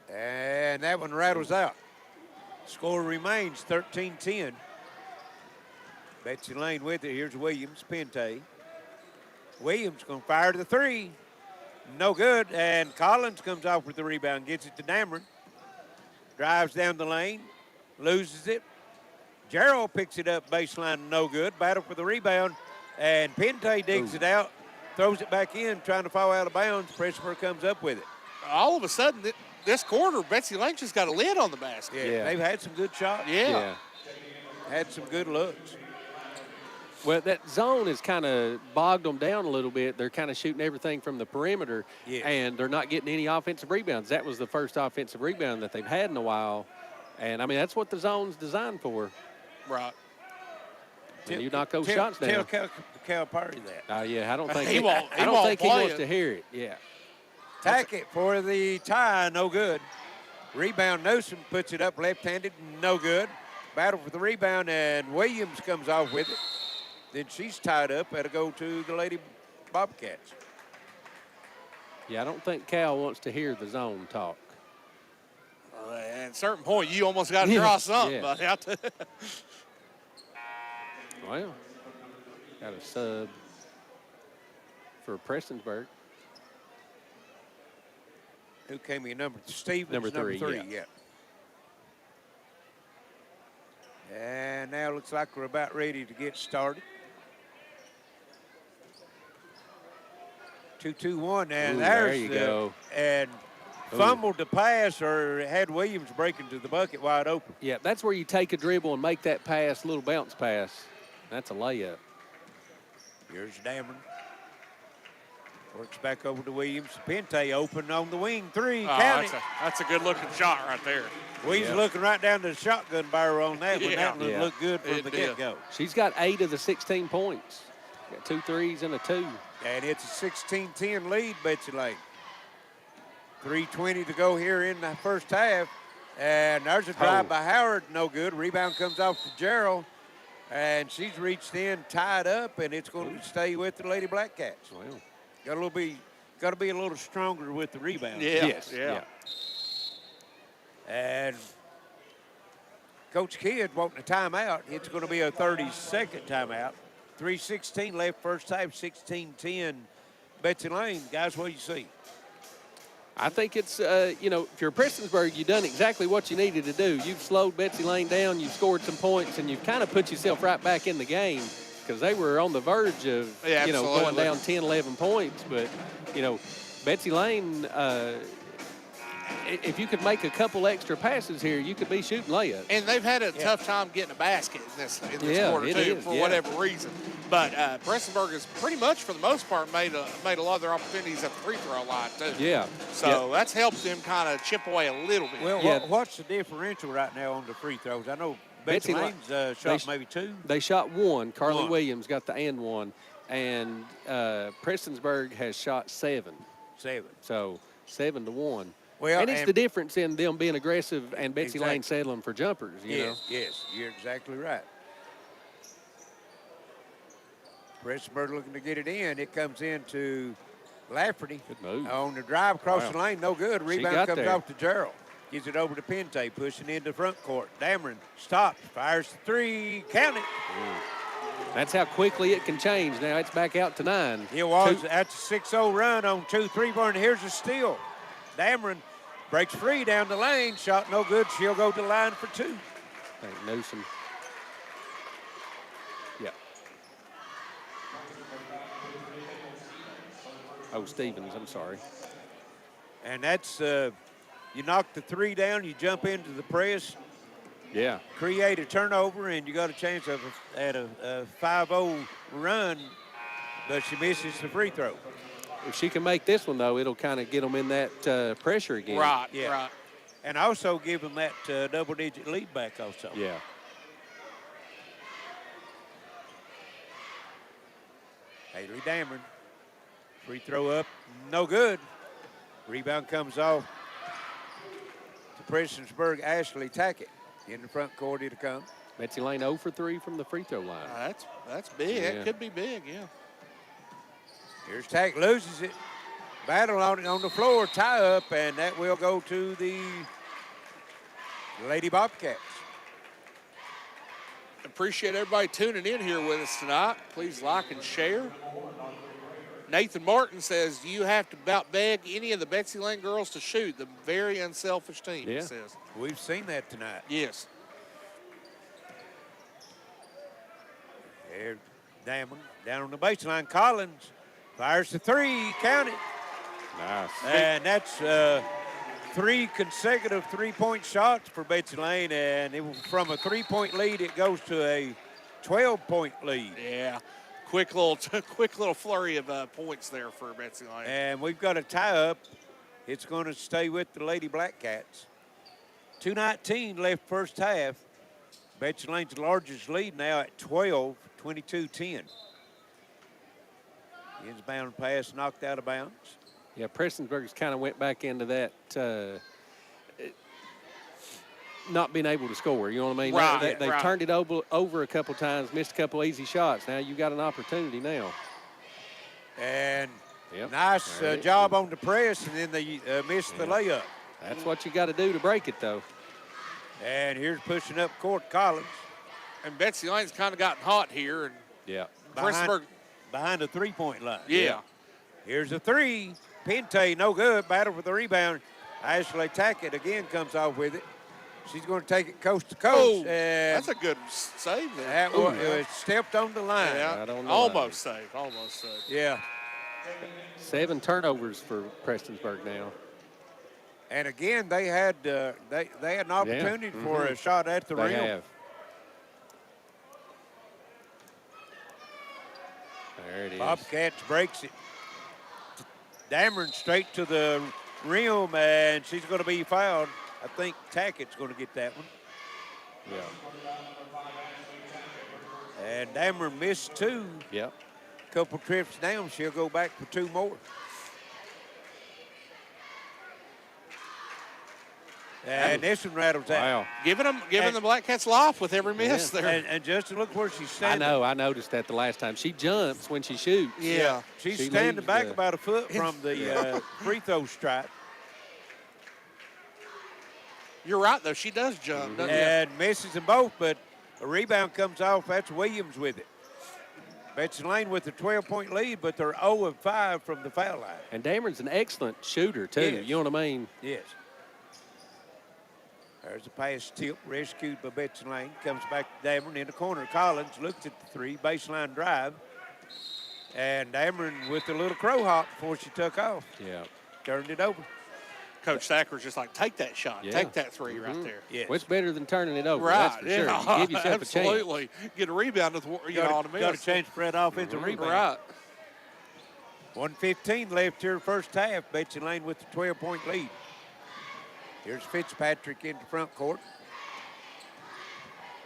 And that one rattles out. Score remains 13-10. Betsy Layne with it. Here's Williams, Pente. Williams going to fire the 3. No good. And Collins comes off with the rebound, gets it to Dameron. Drives down the lane, loses it. Jarrow picks it up, baseline, no good. Battle for the rebound. And Pente digs it out, throws it back in, trying to fall out of bounds. Prestonsburg comes up with it. All of a sudden, this quarter, Betsy Layne just got a lid on the basket. Yeah, they've had some good shots. Yeah. Had some good looks. Well, that zone has kind of bogged them down a little bit. They're kind of shooting everything from the perimeter, and they're not getting any offensive rebounds. That was the first offensive rebound that they've had in a while. And, I mean, that's what the zone's designed for. Right. And you knock those shots down. Tell Calipari that. Yeah, I don't think He won't he play wants it. to hear it. Yeah. Tack it for the tie, no good. Rebound, Newsom puts it up left-handed, no good. Battle for the rebound, and Williams comes off with it. Then she's tied up. That'll go to the Lady Bobcats. Yeah, I don't think Cal wants to hear the zone talk. At a certain point, you almost got to draw something. Yeah. But Well, got a sub for Prestonsburg. Who came in? Stevens, Number three, yeah. And now looks like we're about ready to get started. 2-2-1, and Ooh, there's there you go. And fumbled the pass or had Williams breaking to the bucket wide open. Yeah, that's where you take a dribble and make that pass, little bounce pass. That's a layup. Here's Dameron. Works back over to Williams. Pente open on the wing, 3. Count it. that's a good-looking shot right there. Williams looking right down to the shotgun barrel on that one. That one Yeah. looked good from It the did. get-go. She's got 8 of the 16 points. Got 2 threes and a 2. And it's a 16-10 lead, Betsy Layne. 3:20 to go here in the first half. And there's a drive by Howard, no good. Rebound comes off to Gerald. And she's reached in, tied up, and it's going to stay with the Lady Blackcats. Well, Got got to be a little stronger with the rebound. Yeah. Yes. Yeah. And Coach Kidd wanting a timeout. It's going to be a 30-second timeout. 3:16 left first half, 16-10. Betsy Layne, guys, what do you see? I think it's, you know, if you're Prestonsburg, you've done exactly what you needed to do. You've slowed Betsy Layne down, you've scored some points, and you've kind of put yourself right back in the game because they were on the verge of, Yeah, you know, absolutely. going down 10, 11 points. But, you know, Betsy Layne, if you could make a couple extra passes here, you could be shooting layups. And they've had a tough time getting a basket in this quarter, it too, is, for whatever reason. But Prestonsburg has pretty much, for the most part, made a lot of their opportunities at the free throw line, too. Yeah. So that's helped them kind of chip away a little bit. Well, what's the differential right now on the free throws? I know Betsy Layne's shot maybe 2. They shot 1. Carly One. Williams got the and 1. And Prestonsburg has shot 7. 7. So 7-1. Well, and it's the difference in them being aggressive and Betsy Exactly. Layne settling for jumpers, you know? Yes, you're exactly right. Prestonsburg looking to get it in. It comes into Lafferty. Good move. On the drive across the lane, no good. Rebound got comes there. off to Gerald. Gives it over to Pente, pushing into front court. Dameron stops, fires the 3, count it. That's how quickly it can change. Now it's back out to 9. It was. That's a 6-0 run on 2 3-pointer. Here's a steal. Dameron breaks free down the lane. Shot no good. She'll go to the line for 2. I think Newsom. Yeah. Oh, Stevens, I'm sorry. And that's, you knock the 3 down, you jump into the press, Yeah. create a turnover, and you got a chance of at a 5-0 run, but she misses the free throw. If she can make this one, though, it'll kind of get them in that pressure again. Right, Yeah. right. And also give them that double-digit lead back also. Yeah. Haley Dameron, free throw up, no good. Rebound comes off to Prestonsburg. Ashley Tackett in the front court. It'll come. Betsy Layne 0 for 3 from the free throw line. That's big. Yeah. That could be big, yeah. Here's Tack, loses it. Battle on it on the floor, tie up, and that will go to the Lady Bobcats. Appreciate everybody tuning in here with us tonight. Please like and share. Nathan Martin says, do you have to about beg any of the Betsy Layne girls to shoot? The very unselfish team, he says. We've seen that tonight. Yes. There, Dameron down on the baseline. Collins fires the 3, count it. Nice. And that's 3 consecutive three-point shots for Betsy Layne, and from a 3-point lead, it goes to a 12-point lead. Yeah. Quick little flurry of points there for Betsy Layne. And we've got a tie-up. It's going to stay with the Lady Blackcats. 2:19 left first half. Betsy Layne's largest lead now at 12, 22-10. Inbound pass knocked out of bounds. Yeah, Prestonsburg's kind of went back into that not being able to score. You know what I mean? Right, They've turned it over a couple times, missed a couple easy shots. Now you've got an opportunity now. And Yep. nice job on the press, and then they missed the layup. That's what you got to do to break it, though. And here's pushing up court Collins. And Betsy Layne's kind of gotten hot here. And Yeah. Prestonsburg, Behind the three-point line. yeah. Here's a 3. Pente, no good. Battle for the rebound. Ashley Tackett again comes off with it. She's going to take it coast to coast. Oh, and that's a good save there. that was stepped on the line. Yeah, Right on the almost saved, almost saved. Yeah. 7 turnovers for Prestonsburg now. And again, they had an opportunity for a shot at the They rim. have. There it is. Bobcats breaks it. Dameron straight to the rim, and she's going to be fouled. I think Tackett's going to get that one. Yeah. And Dameron missed 2. Yep. Couple trips down, she'll go back for 2 more. And this one rattles out. Wow. Giving the Blackcats life with every miss there. And Justin, look where she's standing. I know. I noticed that the last time. She jumps when she shoots. Yeah. She's She standing leaves back the- about a foot from the free throw stripe. You're right, though. She does jump, doesn't And misses them both, but a rebound comes off. That's Williams with it. Betsy Layne with a 12-point lead, but they're 0 of 5 from the foul line. And Dameron's an excellent shooter, too. Yes. You know what I mean? Yes. There's a pass tip, rescued by Betsy Layne. Comes back to Dameron in the corner. Collins looks at the three, baseline drive. And Dameron with a little crow hop before she took off. Yeah. Turned it over. Coach Thacker's just like, take that shot. Yeah. Take that three right there. Yes. Well, it's better than turning it over. Right. That's for sure. Yeah. You give yourself a chance. Absolutely. Get a rebound with, on a miss. Got a chance for that offensive rebound. Right. 1:15 left here first half. Betsy Layne with the 12-point lead. Here's Fitzpatrick into front court.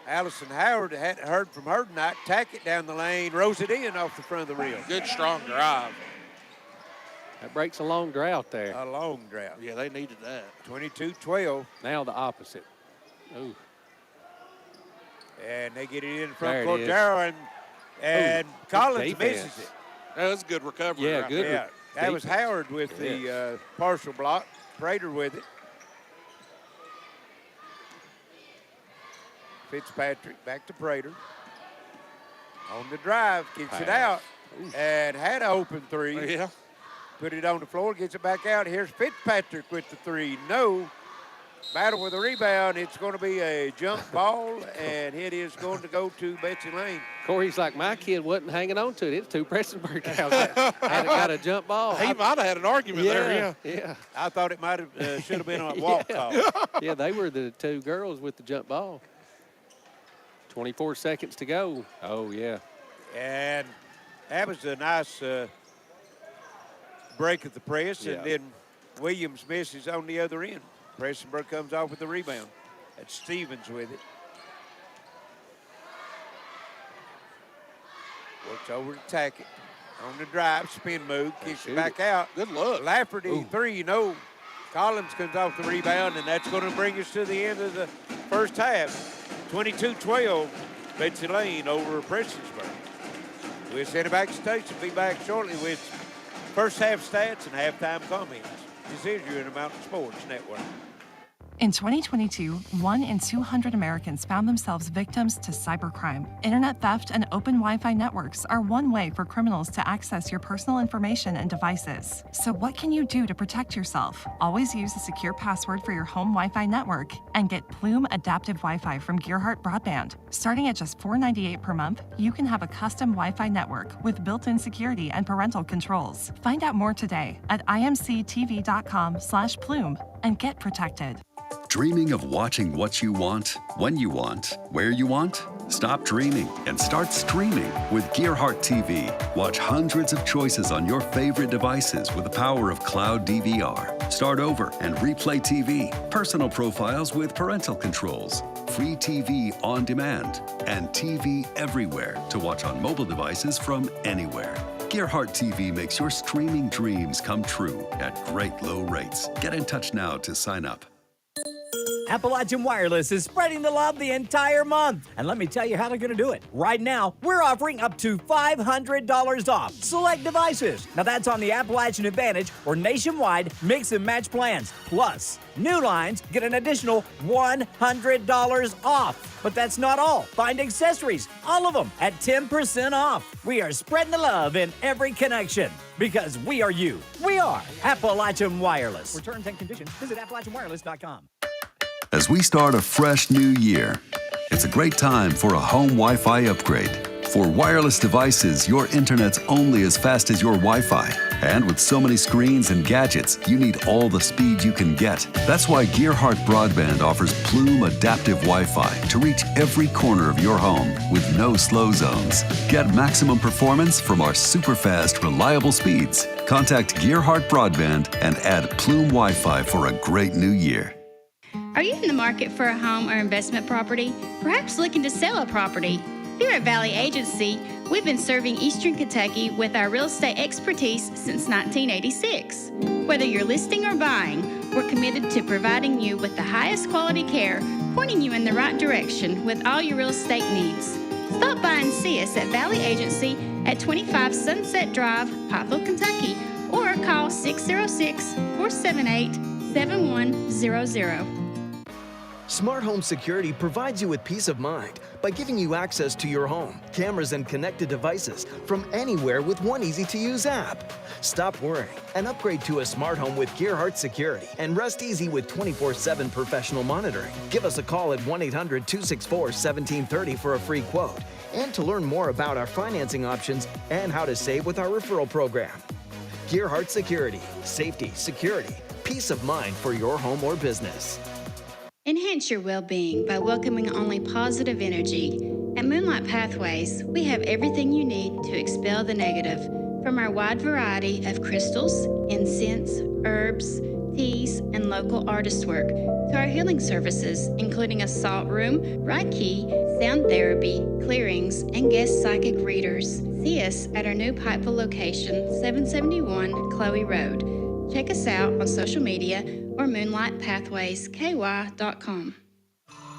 Allison Howard hadn't heard from her tonight. Tack it down the lane, rose it in off the front of the rim. Good, strong drive. That breaks a long drought there. A long drought. Yeah, they needed that. 22-12. Now the opposite. Ooh. And they get it in front There it court is. there, and Collins defense. misses it. That was a good recovery. Yeah, right good. there. Yeah, that was defense. Howard with the partial block. Prater with it. Fitzpatrick back to Prater. On the drive, kicks it out, and had an open three. Yeah. Put it on the floor, gets it back out. Here's Fitzpatrick with the three. No. Battle with the rebound. It's going to be a jump ball, and it is going to go to Betsy Layne. Corey's like, my kid wasn't hanging on to it. It's two Prestonsburg cows that hadn't got a jump ball. He might have had an argument there, yeah. Yeah. I thought it might have should have been a walk call. Yeah, they were the two girls with the jump ball. 24 seconds to go. Oh, yeah. And that was a nice break of the press, Yeah. and then Williams misses on the other end. Prestonsburg comes off with the rebound. That's Stevens with it. Works over to Tackett. On the drive, spin move, kicks it back out. Good look. Lafferty, three, no. Collins comes off the rebound, and that's going to bring us to the end of the first half. 22-12, Betsy Layne over Prestonsburg. We'll send it back to station. Be back shortly with first half stats and halftime comments. This is your Intermountain Sports Network. In 2022, 1 in 200 Americans found themselves victims to cybercrime. Internet theft and open Wi-Fi networks are one way for criminals to access your personal information and devices. So what can you do to protect yourself? Always use a secure password for your home Wi-Fi network and get Plume Adaptive Wi-Fi from Gearheart Broadband. Starting at just $4.98 per month, you can have a custom Wi-Fi network with built-in security and parental controls. Find out more today at imctv.com/Plume and get protected. Dreaming of watching what you want, when you want, where you want? Stop dreaming and start streaming with Gearheart TV. Watch hundreds of choices on your favorite devices with the power of cloud DVR. Start over and replay TV. Personal profiles with parental controls. Free TV on demand. And TV everywhere to watch on mobile devices from anywhere. Gearheart TV makes your streaming dreams come true at great low rates. Get in touch now to sign up. Appalachian Wireless is spreading the love the entire month. And let me tell you how they're going to do it. Right now, we're offering up to $500 off select devices. Now that's on the Appalachian Advantage or nationwide mix and match plans. Plus, new lines get an additional $100 off. But that's not all. Find accessories, all of them, at 10% off. We are spreading the love in every connection. Because we are you. We are Appalachian Wireless. For terms and conditions, visit AppalachianWireless.com. As we start a fresh new year, it's a great time for a home Wi-Fi upgrade. For wireless devices, your internet's only as fast as your Wi-Fi. And with so many screens and gadgets, you need all the speed you can get. That's why Gearheart Broadband offers Plume Adaptive Wi-Fi to reach every corner of your home with no slow zones. Get maximum performance from our super fast, reliable speeds. Contact Gearheart Broadband and add Plume Wi-Fi for a great new year. Are you in the market for a home or investment property? Perhaps looking to sell a property? Here at Valley Agency, we've been serving Eastern Kentucky with our real estate expertise since 1986. Whether you're listing or buying, We're committed to providing you with the highest quality care, pointing you in the right direction with all your real estate needs. Stop by and see us at Valley Agency at 25 Sunset Drive, Pikeville, Kentucky, or call 606-478-7100. Smart Home Security provides you with peace of mind by giving you access to your home, cameras, and connected devices from anywhere with one easy-to-use app. Stop worrying and upgrade to a smart home with Gearheart Security and rest easy with 24/7 professional monitoring. Give us a call at 1-800-264-1730 for a free quote and to learn more about our financing options and how to save with our referral program. Gearheart Security, safety, security, peace of mind for your home or business. Enhance your well-being by welcoming only positive energy. At Moonlight Pathways, we have everything you need to expel the negative. From our wide variety of crystals, incense, herbs, teas, and local artist work, to our healing services, including a salt room, Reiki, sound therapy, clearings, and guest psychic readers. See us at our new Pikeville location, 771 Chloe Road. Check us out on social media or moonlightpathwaysky.com.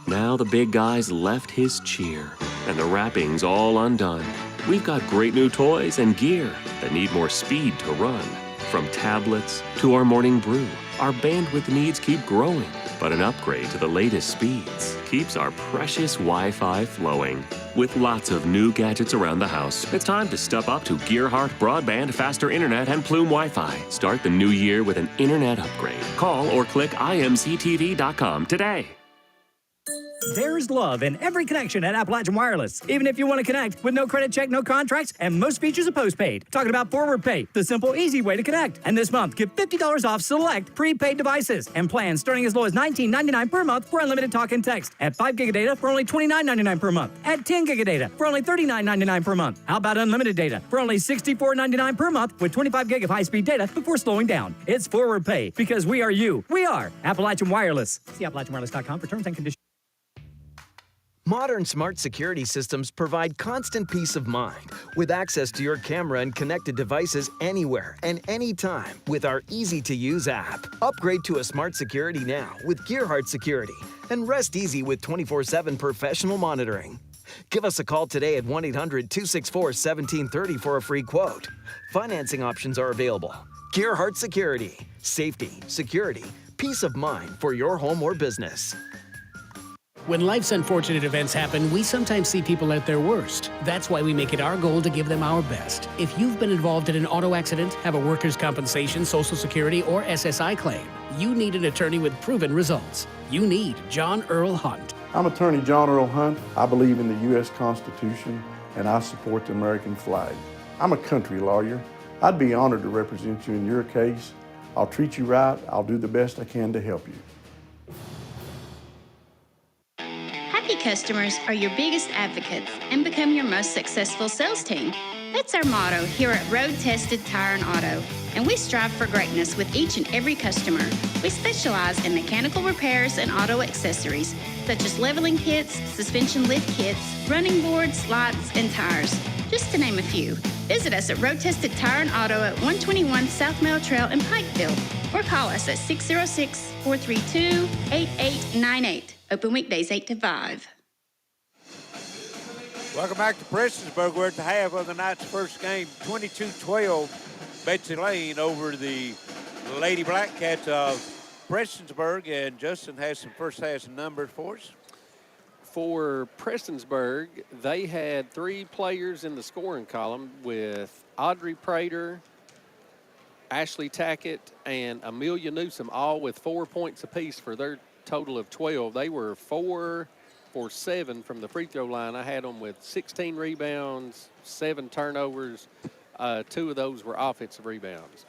Now the big guy's left his cheer, and the wrapping's all undone. We've got great new toys and gear that need more speed to run. From tablets to our morning brew, our bandwidth needs keep growing, but an upgrade to the latest speeds keeps our precious Wi-Fi flowing. With lots of new gadgets around the house, it's time to step up to Gearheart Broadband, Faster Internet, and Plume Wi-Fi. Start the new year with an internet upgrade. Call or click imctv.com today. There's love in every connection at Appalachian Wireless. Even if you want to connect with no credit check, no contracts, and most features are postpaid. Talking about Forward Pay, the simple, easy way to connect. And this month, get $50 off select prepaid devices and plans starting as low as $19.99 per month for unlimited talk and text. At 5 gig of data for only $29.99 per month. At 10 gig of data for only $39.99 per month. How about unlimited data for only $64.99 per month with 25 gig of high-speed data before slowing down? It's Forward Pay because we are you. We are Appalachian Wireless. See AppalachianWireless.com for terms and conditions. Modern smart security systems provide constant peace of mind with access to your camera and connected devices anywhere and anytime with our easy-to-use app. Upgrade to a smart security now with Gearheart Security and rest easy with 24/7 professional monitoring. Give us a call today at 1-800-264-1730 for a free quote. Financing options are available. Gearheart Security, safety, security, peace of mind for your home or business. When life's unfortunate events happen, we sometimes see people at their worst. That's why we make it our goal to give them our best. If you've been involved in an auto accident, have a workers' compensation, Social Security, or SSI claim, you need an attorney with proven results. You need John Earl Hunt. I'm attorney John Earl Hunt. I believe in the U.S. Constitution and I support the American flag. I'm a country lawyer. I'd be honored to represent you in your case. I'll treat you right. I'll do the best I can to help you. Happy customers are your biggest advocates and become your most successful sales team. That's our motto here at Roadtested Tire and Auto, and we strive for greatness with each and every customer. We specialize in mechanical repairs and auto accessories, such as leveling kits, suspension lift kits, running boards, lights, and tires, just to name a few. Visit us at Roadtested Tire and Auto at 121 South Mill Trail in Pikeville, or call us at 606-432-8898. Open weekdays 8 to 5. Welcome back to Prestonsburg. We're at the half of the night's first game, 22-12. Betsy Layne over the Lady Blackcats of Prestonsburg, and Justin has some first half numbers for us. For Prestonsburg, they had 3 players in the scoring column with Audrey Prater, Ashley Tackett, and Amelia Newsom, all with 4 points apiece for their total of 12. They were 4 for 7 from the free throw line. I had them with 16 rebounds, 7 turnovers. 2 of those were offensive rebounds.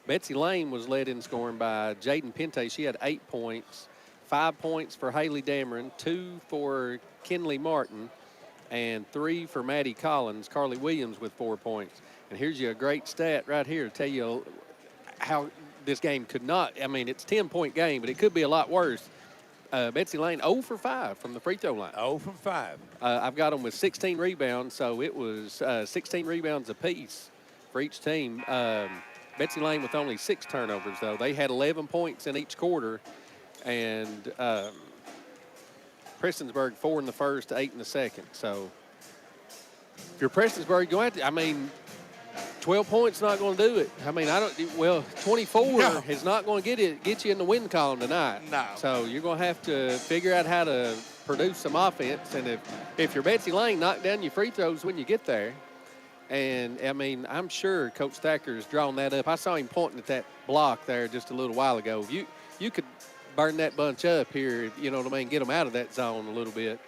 Betsy Layne was led in scoring by Jaden Pente. She had 8 points, 5 points for Haley Dameron, 2 for Kinley Martin, and 3 for Maddie Collins. Carly Williams with 4 points. And here's you a great stat right here to tell you how this game could not. I mean, it's a 10-point game, but it could be a lot worse. Betsy Layne 0 for 5 from the free throw line. 0 for 5. I've got them with 16 rebounds, so it was 16 rebounds apiece for each team. Betsy Layne with only 6 turnovers, though. They had 11 points in each quarter, and Prestonsburg 4 in the first, 8 in the second. So if you're Prestonsburg, you have to, 12 points not going to do it. 24 is not going to get you in the win column tonight. No. So you're going to have to figure out how to produce some offense. And if you're Betsy Layne, knock down your free throws when you get there. And, I'm sure Coach Thacker's drawn that up. I saw him pointing at that block there just a little while ago. You could burn that bunch up here, you know what I mean, get them out of that zone a little bit.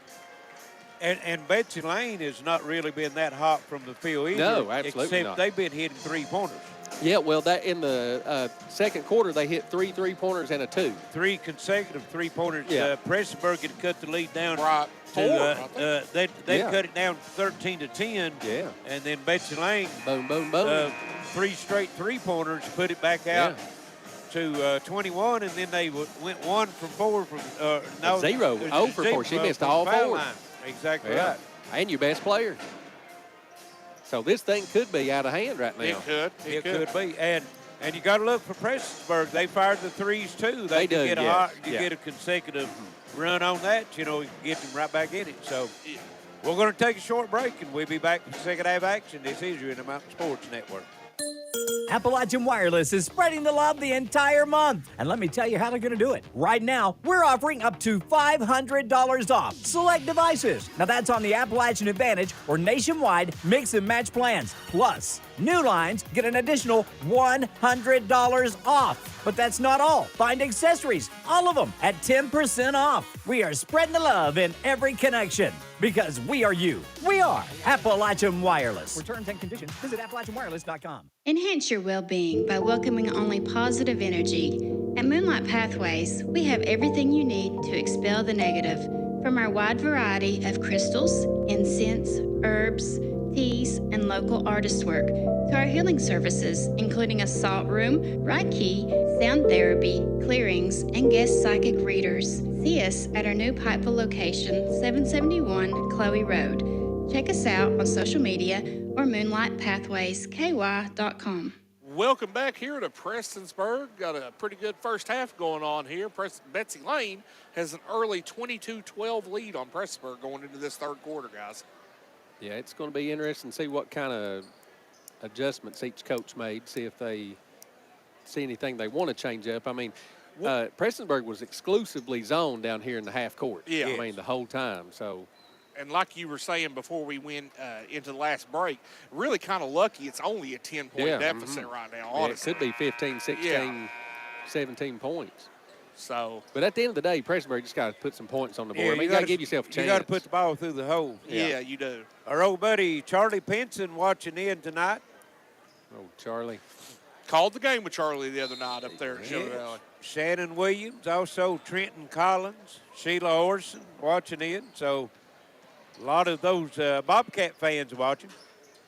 And Betsy Layne has not really been that hot from the field either. No, absolutely except not. they've been hitting 3-pointers. Yeah, well, that in the second quarter, they hit 3 3-pointers and a 2. 3 consecutive 3-pointers. Yeah. Prestonsburg had cut the lead down. Right. They cut it down 13-10. Yeah. And then Betsy Layne, boom, boom, boom. 3 straight 3-pointers, put it back out to 21, and then they went 1 from 4 from 0 for 4. She missed all 4. Exactly right. And your best player. So this thing could be out of hand right now. It could. It could be. And you got to look for Prestonsburg. They fired the threes too. They do, get get a consecutive run on that. You know, you can get them right back in it. So we're going to take a short break, and we'll be back for the second half action. This is your Intermountain Sports Network. Appalachian Wireless is spreading the love the entire month. And let me tell you how they're going to do it. Right now, we're offering up to $500 off select devices. Now, that's on the Appalachian Advantage or nationwide mix and match plans. Plus, new lines get an additional $100 off. But that's not all. Find accessories, all of them, at 10% off. We are spreading the love in every connection because we are you. We are Appalachian Wireless. For terms and conditions, visit AppalachianWireless.com. Enhance your well-being by welcoming only positive energy. At Moonlight Pathways, we have everything you need to expel the negative. From our wide variety of crystals, incense, herbs, teas, and local artist work, to our healing services, including a salt room, Reiki, sound therapy, clearings, and guest psychic readers. See us at our new Pikeville location, 771 Chloe Road. Check us out on social media or moonlightpathwaysky.com. Welcome back here to Prestonsburg. Got a pretty good first half going on here. Betsy Layne has an early 22-12 lead on Prestonsburg going into this third quarter, guys. Yeah, it's going to be interesting to see what kind of adjustments each coach made, see if they see anything they want to change up. Prestonsburg was exclusively zoned down here in the half court. Yeah. The whole time. So, and like you were saying before we went into the last break, really kind of lucky it's only a 10-point deficit right now, honestly. It could be 15, 16, 17 points. So, but at the end of the day, Prestonsburg just got to put some points on the board. You got to give yourself a chance. You got to put the ball through the hole. Yeah, you do. Our old buddy Charlie Pinson watching in tonight. Oh, Charlie. Called the game with Charlie the other night up there at Sugar Valley. Shannon Williams, also Trenton Collins, Sheila Orson watching in. So a lot of those Bobcat fans watching.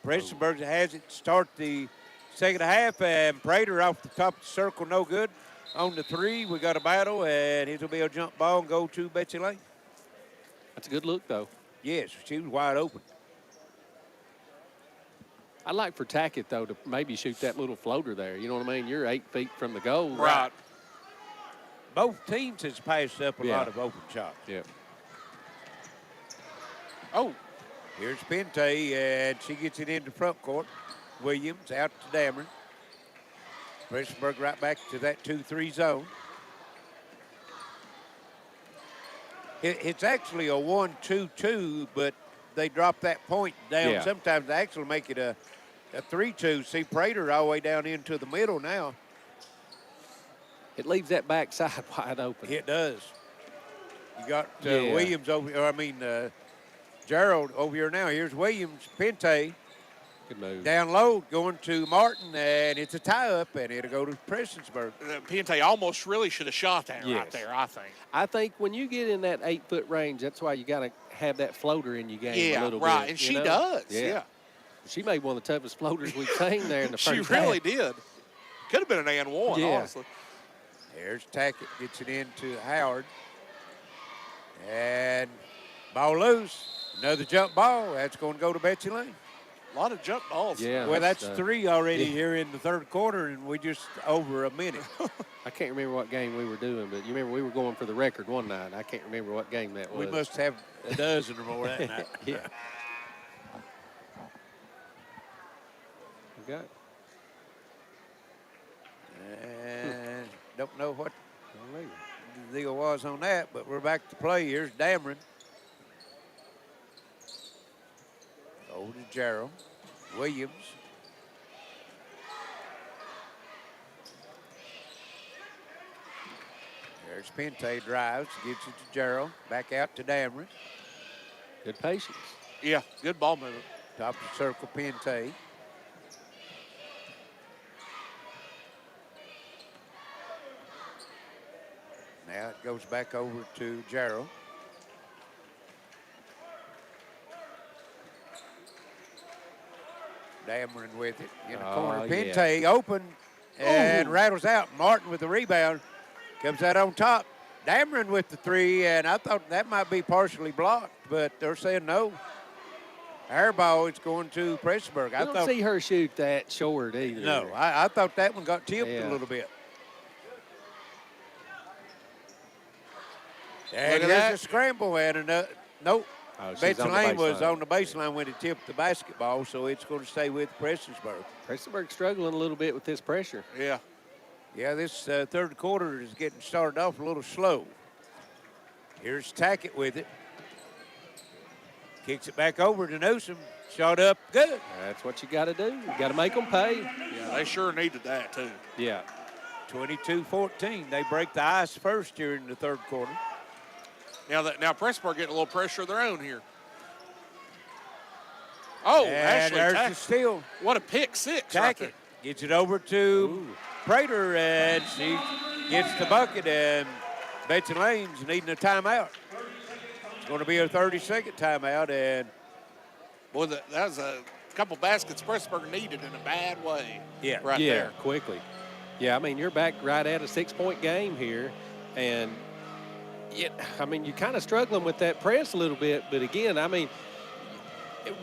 Prestonsburg has it start the second half, and Prater off the top of the circle, no good. On the 3, we got a battle, and it'll be a jump ball and go to Betsy Layne. That's a good look, though. Yes, she was wide open. I'd like for Tackett, though, to maybe shoot that little floater there. You know what I mean? You're 8 feet from the goal. Right. Both teams has passed up a lot of open shots. Yeah. Oh. Here's Pente, and she gets it into front court. Williams out to Dameron. Prestonsburg right back to that 2-3 zone. It's actually a 1-2-2, but they drop that point down. Yeah. Sometimes they actually make it a 3-2. See Prater all the way down into the middle now. It leaves that backside wide open. It does. You got Williams over here. Gerald over here now. Here's Williams, Pente. Good move. Down low, going to Martin, and it's a tie-up, and it'll go to Prestonsburg. Pente almost really should have shot that right there, I think. I think when you get in that 8-foot range, that's why you got to have that floater in your game a little bit. Yeah, right, and she does. Yeah. She made one of the toughest floaters we've seen there in the first She really did. Could have been an and one, honestly. There's Tackett, gets it into Howard. And ball loose. Another jump ball. That's going to go to Betsy Layne. A lot of jump balls. Yeah. Well, that's 3 already here in the third quarter, and we just over a minute. I can't remember what game we were doing, but you remember we were going for the record one night. I can't remember what game that was. We must have a dozen or more that night. Yeah. We got it. And don't know what the deal was on that, but we're back to play. Here's Dameron. Over to Gerald. Williams. There's Pente, drives, gets it to Gerald. Back out to Dameron. Good patience. Yeah, good ball movement. Top of the circle, Pente. Now it goes back over to Gerald. Dameron with it in the corner. Pente open and rattles out. Martin with the rebound. Comes out on top. Dameron with the 3, and I thought that might be partially blocked, but they're saying no. Air ball is going to Prestonsburg. I don't see her shoot that short either. No, I thought that one got tipped a little bit. And there's a scramble and nope. Betsy Layne was on the baseline when it tipped the basketball, so it's going to stay with Prestonsburg. Prestonsburg struggling a little bit with this pressure. Yeah. Yeah, this third quarter is getting started off a little slow. Here's Tackett with it. Kicks it back over to Newsom. Shot up, good. That's what you got to do. You got to make them pay. Yeah, they sure needed that, too. Yeah. 22-14. They break the ice first here in the third quarter. Now Prestonsburg getting a little pressure of their own here. Oh, and Ashley there's Tackett. the steal. What a pick six. Tackett right there. gets it over to Prater, and she gets the bucket, and Betsy Layne's needing a timeout. It's going to be her 30-second timeout, and boy, that was a couple baskets Prestonsburg needed in a bad way. Yeah, right there. Quickly. Yeah, I mean, you're back right at a 6-point game here, and you're kind of struggling with that press a little bit, but again, I mean,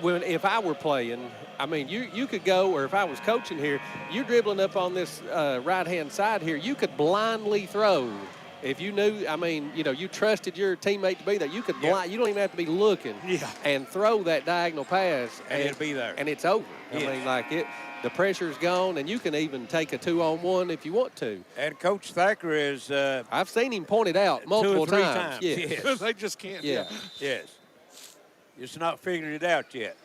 if I were playing, I mean, you could go, or if I was coaching here, you're dribbling up on this right-hand side here, you could blindly throw. If you knew, I mean, you trusted your teammate to be there, you could blind, you don't even have to be looking and throw that diagonal pass. And it'll be there. And it's over. I mean, the pressure's gone, and you can even take a 2-on-1 if you want to. And Coach Thacker is I've seen him point it out multiple 2 or 3 times. Yes. They just can't. Yeah. Yes. Just not figuring it out yet.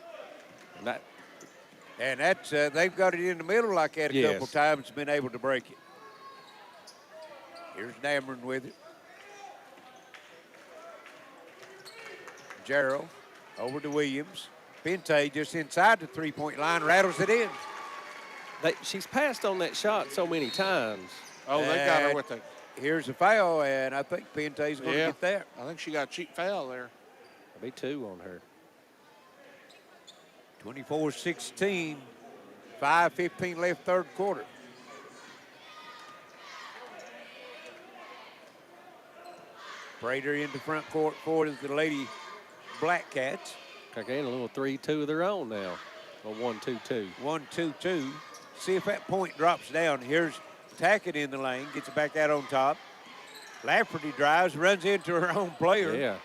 And that's they've got it in the middle like that a couple times, been able to break it. Here's Dameron with it. Gerald over to Williams. Pente just inside the 3-point line, rattles it in. She's passed on that shot so many times. Oh, they got her with it. Here's a foul, and I think Pente's going to get that. I think she got a cheap foul there. There'll be 2 on her. 24-16, 5:15 left third quarter. Prater into front court for the Lady Blackcats. Okay, and a little 3-2 of their own now. A 1-2-2. 1-2-2. See if that point drops down. Here's Tackett in the lane, gets it back out on top. Lafferty drives, runs into her own player. Yeah.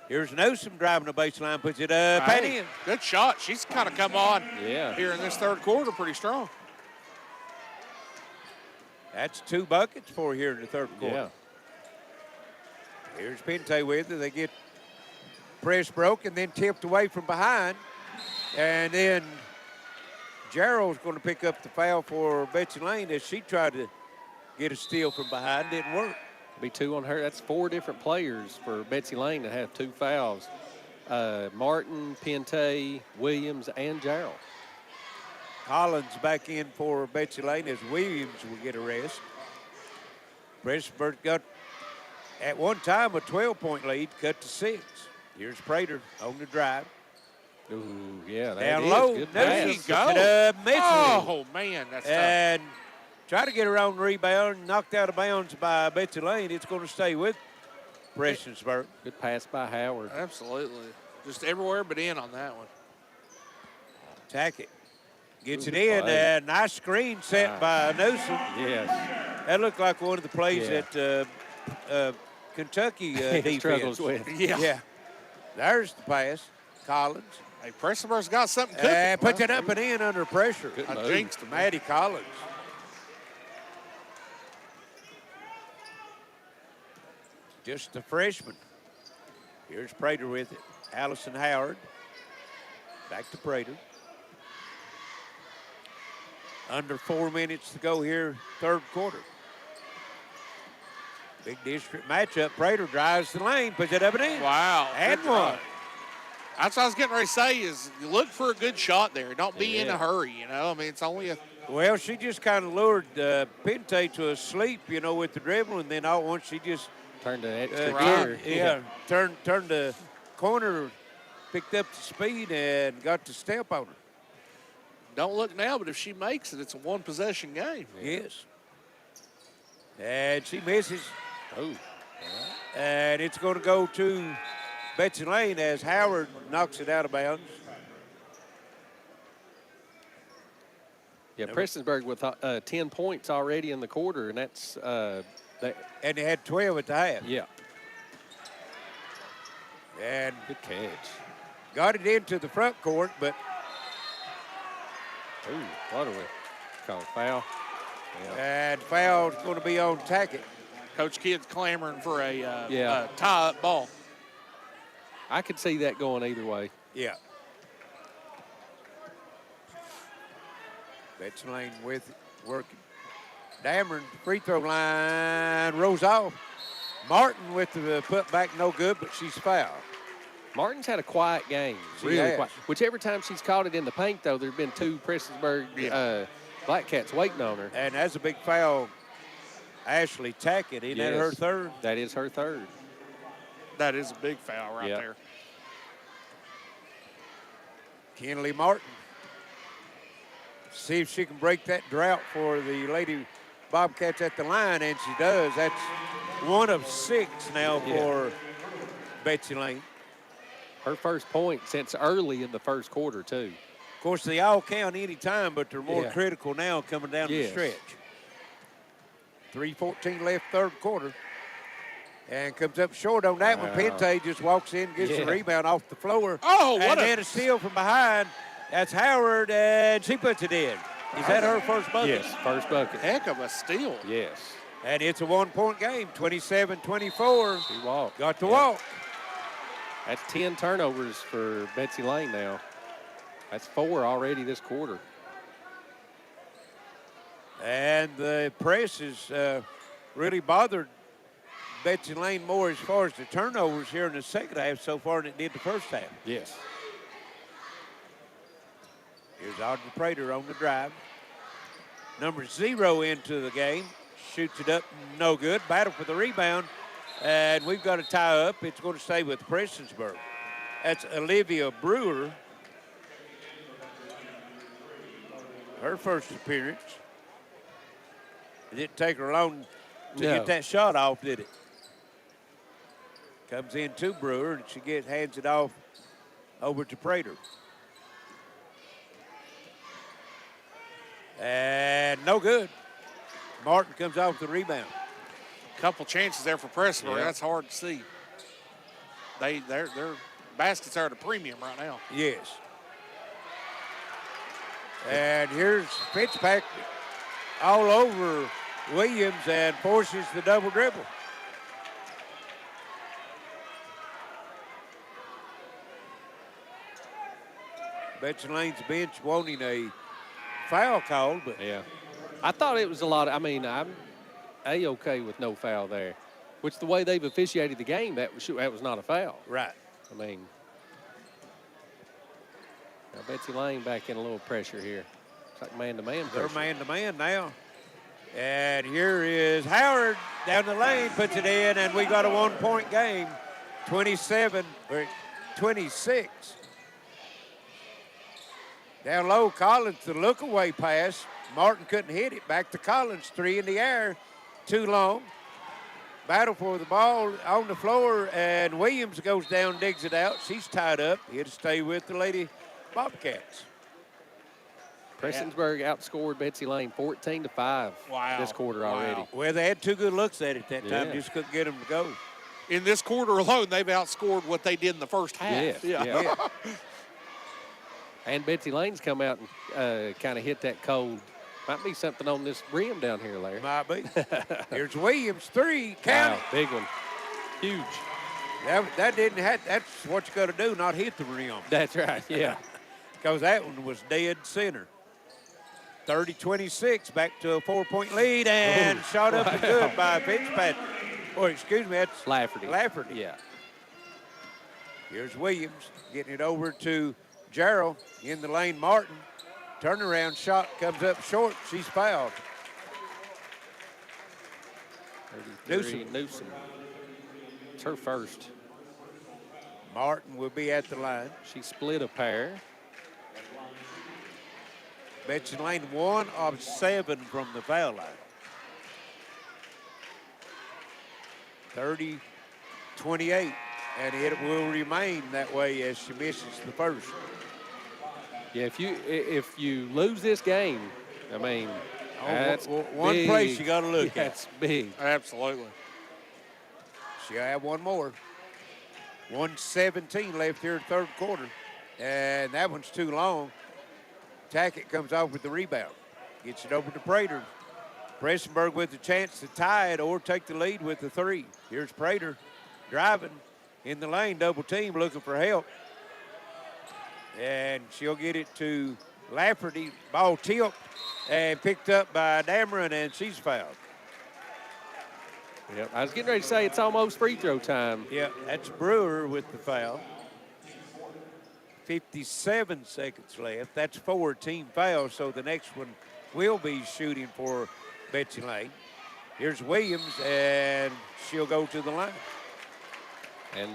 Here's Newsom driving the baseline, puts it up and in. Good shot. She's kind of come on here in this third quarter pretty strong. That's 2 buckets for here in the third quarter. Yeah. Here's Pente with it. They get press broke and then tipped away from behind. And then Gerald's going to pick up the foul for Betsy Layne as she tried to get a steal from behind. Didn't work. Be 2 on her. That's 4 different players for Betsy Layne to have 2 fouls. Martin, Pente, Williams, and Gerald. Collins back in for Betsy Layne as Williams will get a rest. Prestonsburg got, at one time, a 12-point lead, cut to 6. Here's Prater on the drive. Ooh, yeah. Down low. Good There she pass. goes. Oh, man, that's tough. And try to get her on rebound, knocked out of bounds by Betsy Layne. It's going to stay with Prestonsburg. Good pass by Howard. Absolutely. Just everywhere but in on that one. Tackett gets it in, and nice screen set by Newsom. Yes. That looked like one of the plays that Kentucky defense struggles with. Yeah. There's the pass. Collins. Hey, Prestonsburg's got something cooking. And puts it up and in under pressure. I jinxed him. Maddie Collins. Just a freshman. Here's Prater with it. Allison Howard. Back to Prater. Under 4 minutes to go here, third quarter. Big district matchup. Prater drives the lane, puts it up and in. Wow. And one. That's what I was getting ready to say is you look for a good shot there. Don't be in a hurry, you know. I mean, it's only a... Well, she just kind of lured Pente to a sleep, you know, with the dribble, and then all at once she just... Turned the extra gear. Turned the corner, picked up the speed, and got to step on her. Don't look now, but if she makes it, it's a one-possession game. Yes. And she misses. Oh. And it's going to go to Betsy Layne as Howard knocks it out of bounds. Yeah, Prestonsburg with 10 points already in the quarter, and that's and they had 12 at the half. Yeah. And good catch. Got it into the front court, but what do we call foul? Yeah. And foul's going to be on Tackett. Coach Kidd's clamoring for a tie-up ball. I could see that going either way. Yeah. Betsy Layne with it, working. Dameron, free throw line, rolls off. Martin with the putback, no good, but she's fouled. Martin's had a quiet game, really quiet. Whichever time she's caught it in the paint, though, there have been 2 Prestonsburg Blackcats waiting on her. And that's a big foul. Ashley Tackett, isn't that her third? That is her third. That is a big foul right there. Kenley Martin. See if she can break that drought for the Lady Bobcats at the line, and she does. That's 1 of 6 now for Betsy Layne. Her first point since early in the first quarter, too. Of course, they all count any time, but they're more critical now coming down the stretch. 3:14 left, third quarter. And comes up short on that one. Pente just walks in, gets the rebound off the floor. Oh, and then a steal from behind. That's Howard, and she puts it in. Is that her first bucket? Yes, first bucket. Heck of a steal. Yes. And it's a 1-point game, 27-24. She walked. Got to walk. That's 10 turnovers for Betsy Layne now. That's 4 already this quarter. And the press has really bothered Betsy Layne more as far as the turnovers here in the second half so far than it did the first half. Yes. Here's Audrey Prater on the drive. Number 0 into the game. Shoots it up, no good. Battle for the rebound. And we've got a tie up. It's going to stay with Prestonsburg. That's Olivia Brewer. Her first appearance. It didn't take her long to get that shot off, did it? Comes in to Brewer, and she hands it off over to Prater. And no good. Martin comes off the rebound. Couple chances there for Prestonsburg. That's hard to see. Their baskets are at a premium right now. Yes. And here's Fitzpatrick all over Williams and forces the double dribble. Betsy Layne's bench wanting a foul called, but I thought it was a lot. I'm A-okay with no foul there, which the way they've officiated the game, that was not a foul. Right. I mean, now Betsy Layne back in a little pressure here. It's like man-to-man pressure. They're man-to-man now. And here is Howard down the lane, puts it in, and we got a 1-point game, 27-26. Down low, Collins, the look-away pass. Martin couldn't hit it. Back to Collins, 3 in the air, too long. Battle for the ball on the floor, and Williams goes down, digs it out. She's tied up. Here to stay with the Lady Bobcats. Prestonsburg outscored Betsy Layne 14-5 this quarter already. Well, they had 2 good looks at it that time, just couldn't get them to go. In this quarter alone, they've outscored what they did in the first half. Yeah. And Betsy Layne's come out and kind of hit that cold. Might be something on this rim down here, Larry. Might be. Here's Williams, 3, count it. Big one. Huge. That didn't have, that's what you got to do, not hit the rim. That's right, yeah. Because that one was dead center. 30-26, back to a 4-point lead, and shot up and good by Fitzpatrick. Or excuse me, that's Lafferty. Yeah. Here's Williams getting it over to Gerald in the lane. Martin, turnaround shot comes up short. She's fouled. Newsom. It's her first. Martin will be at the line. She split a pair. Betsy Layne 1 of 7 from the foul line. 30-28, and it will remain that way as she misses the first. Yeah, if you lose this game, I mean, that's one big. place you got to look at. That's big. Absolutely. She'll have one more. 1:17 left here, third quarter, and that one's too long. Tackett comes off with the rebound, gets it over to Prater. Prestonsburg with a chance to tie it or take the lead with the 3. Here's Prater driving in the lane, double team, looking for help. And she'll get it to Lafferty. Ball tipped and picked up by Dameron, and she's fouled. Yep, I was getting ready to say it's almost free throw time. Yep, that's Brewer with the foul. 57 seconds left. That's 4 team fouls, so the next one will be shooting for Betsy Layne. Here's Williams, and she'll go to the line. And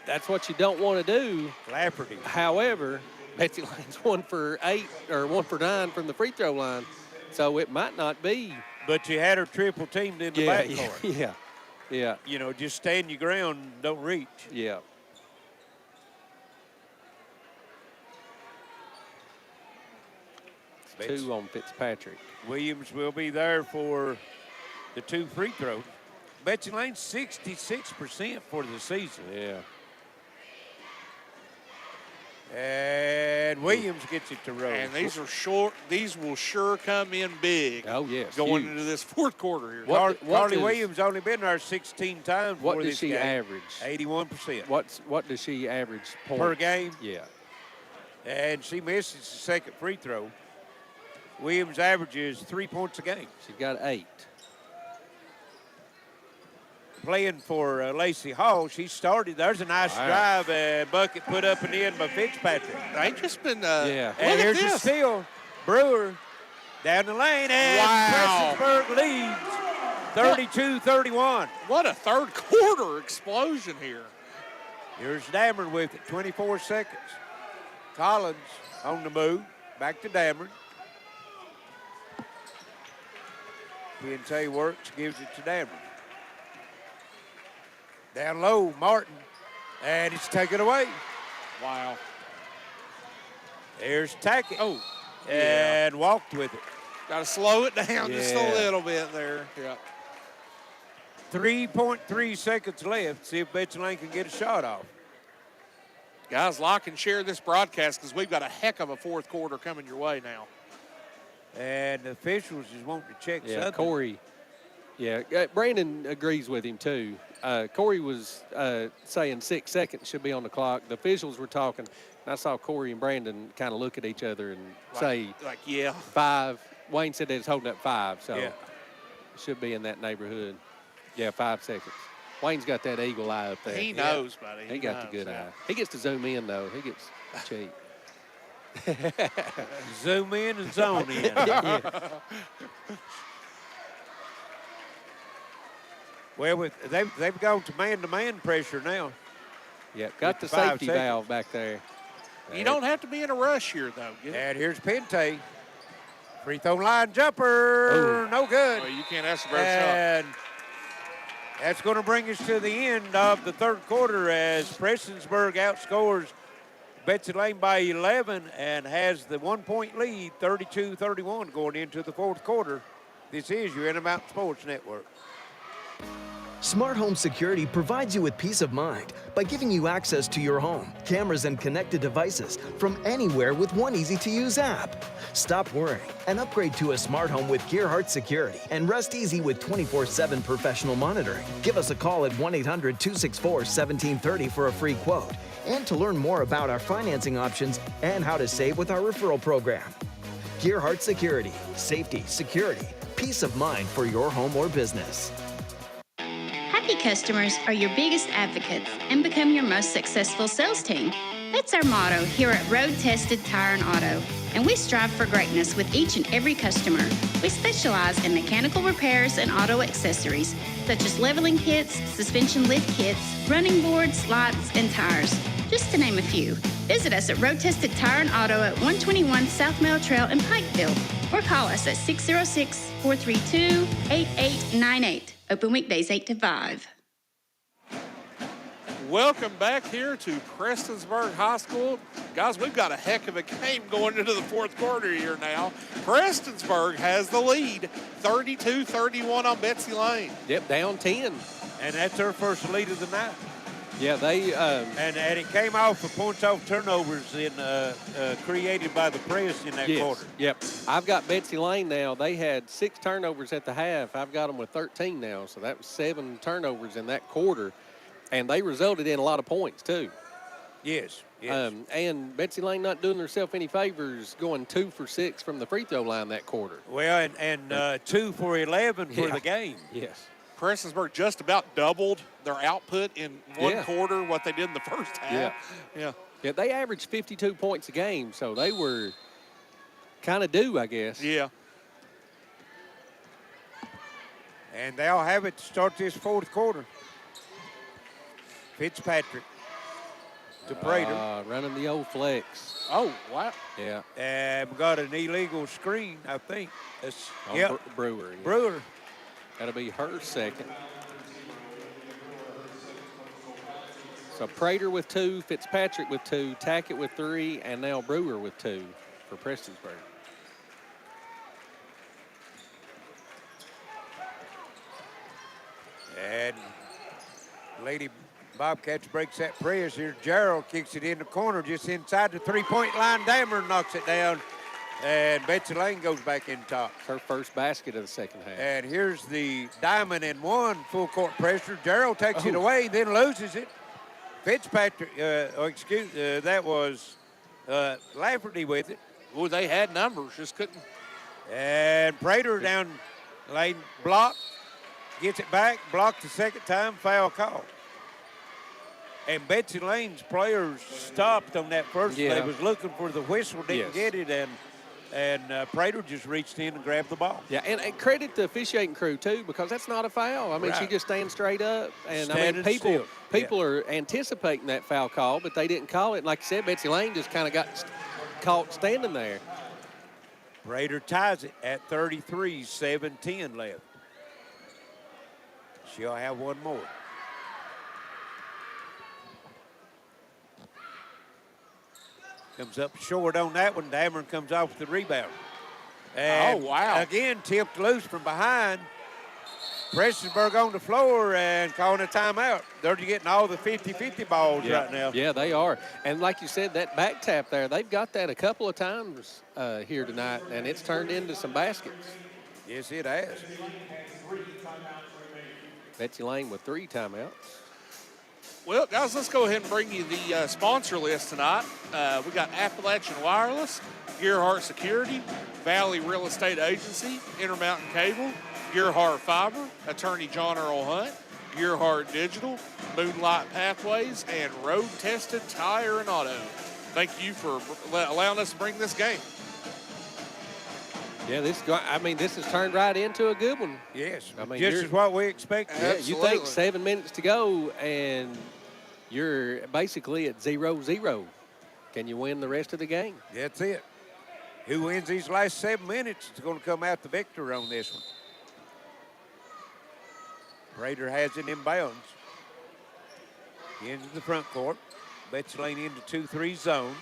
that's what you don't want to do. Lafferty. However, Betsy Layne's 1 for 8 or 1 for 9 from the free throw line, so it might not be. But you had her triple teamed in the backcourt. Yeah. You know, just stand your ground, don't reach. Yeah. It's 2 on Fitzpatrick. Williams will be there for the 2 free throws. Betsy Layne 66% for the season. Yeah. And Williams gets it to Rose. And these are short. These will sure come in big. Oh, yes. Going huge. into this fourth quarter here. Carly Williams only been there 16 times. What does she average? 81%. What does she average points? Per game? Yeah. And she misses the second free throw. Williams averages 3 points a game. She's got 8. Playing for Lacey Hall, she started. There's a nice drive and bucket put up and in by Fitzpatrick. They just been yeah. And here's the steal. Brewer down the lane, and Prestonsburg leads 32-31. What a third quarter explosion here. Here's Dameron with it, 24 seconds. Collins on the move, back to Dameron. PNT works, gives it to Dameron. Down low, Martin, and it's taken away. Wow. There's Tackett. And walked with it. Got to slow it down just a little bit there. Yeah. 3.3 seconds left. See if Betsy Layne can get a shot off. Guys, like and share this broadcast because we've got a heck of a fourth quarter coming your way now. And the officials is wanting to check something. Corey. Yeah, Brandon agrees with him, too. Corey was saying 6 seconds should be on the clock. The officials were talking, and I saw Corey and Brandon kind of look at each other and say, 5. Wayne said they was holding up 5, so it should be in that neighborhood. Yeah, 5 seconds. Wayne's got that eagle eye up there. He knows, buddy. He got the good eye. He gets to zoom in, though. He gets cheap. Zoom in and zone in. Well, they've gone to man-to-man pressure now. Yeah, got the safety valve back there. You don't have to be in a rush here, though. And here's Pente. Free throw line jumper. Ooh. No good. Well, you can't ask for a shot. And that's going to bring us to the end of the third quarter as Prestonsburg outscores Betsy Layne by 11 and has the 1-point lead, 32-31 going into the fourth quarter. This is your Intermountain Sports Network. Smart Home Security provides you with peace of mind by giving you access to your home, cameras, and connected devices from anywhere with one easy-to-use app. Stop worrying and upgrade to a smart home with Gearheart Security and rest easy with 24/7 professional monitoring. Give us a call at 1-800-264-1730 for a free quote and to learn more about our financing options and how to save with our referral program. Gearheart Security, safety, security, peace of mind for your home or business. Happy customers are your biggest advocates and become your most successful sales team. That's our motto here at Roadtested Tire and Auto, and we strive for greatness with each and every customer. We specialize in mechanical repairs and auto accessories, such as leveling kits, suspension lift kits, running boards, lights, and tires, just to name a few. Visit us at Roadtested Tire and Auto at 121 South Mill Trail in Pikeville, or call us at 606-432-8898. Open weekdays 8 to 5. Welcome back here to Prestonsburg High School. Guys, we've got a heck of a game going into the fourth quarter here now. Prestonsburg has the lead, 32-31 on Betsy Layne. Yep, down 10. And that's their first lead of the night. Yeah, they and it came off of points off turnovers created by the press in that quarter. Yep. I've got Betsy Layne now. They had 6 turnovers at the half. I've got them with 13 now, so that was 7 turnovers in that quarter, and they resulted in a lot of points too. Yes. And Betsy Layne not doing herself any favors, going 2 for 6 from the free throw line that quarter. Well, and 2 for 11 for the game. Yes. Prestonsburg just about doubled their output in one quarter what they did in the first half. Yeah, they averaged 52 points a game, so they were kind of due, I guess. Yeah. And they'll have it to start this fourth quarter. Fitzpatrick to Prater. Running the old flex. Oh, wow. Yeah. And we got an illegal screen, I think. Brewer. Yeah. Brewer. That'll be her second. So Prater with 2, Fitzpatrick with 2, Tackett with 3, and now Brewer with 2 for Prestonsburg. And Lady Bobcats breaks that press here. Gerald kicks it in the corner just inside the three-point line. Dammer knocks it down. And Betsy Layne goes back in top. Her first basket of the second half. And here's the diamond and one full court pressure. Gerald takes it away, then loses it. Fitzpatrick, that was Lafferty with it. Oh, they had numbers, just couldn't. And Prater down lane, block, gets it back, blocked the second time, foul call. And Betsy Layne's players stopped on that first. They was looking for the whistle, didn't get it, and Prater just reached in and grabbed the ball. Yeah, and credit the officiating crew, too, because that's not a foul. I mean, she just stands straight up. And, people are anticipating that foul call, but they didn't call it. And like you said, Betsy Layne just kind of got caught standing there. Prater ties it at 33, 7-10 left. She'll have one more. Comes up short on that one. Dameron comes off the rebound. And again, tipped loose from behind. Prestonsburg on the floor and calling a timeout. They're getting all the 50-50 balls right now. Yeah, they are. And like you said, that back tap there, they've got that a couple of times here tonight, and it's turned into some baskets. Yes, it has. Betsy Layne with 3 timeouts. Well, guys, let's go ahead and bring you the sponsor list tonight. We got Appalachian Wireless, Gearheart Security, Valley Real Estate Agency, Intermountain Cable, Gearheart Fiber, Attorney John Earl Hunt, Gearheart Digital, Moonlight Pathways, and Road-Tested Tire and Auto. Thank you for allowing us to bring this game. Yeah, this has turned right into a good one. Yes, just as what we expected. Yeah, you think 7 minutes to go, and you're basically at 0-0. Can you win the rest of the game? That's it. Who wins these last 7 minutes is going to come out the victor on this one. Prater has it in bounds. He into the front court. Betsy Layne into 2-3 zone.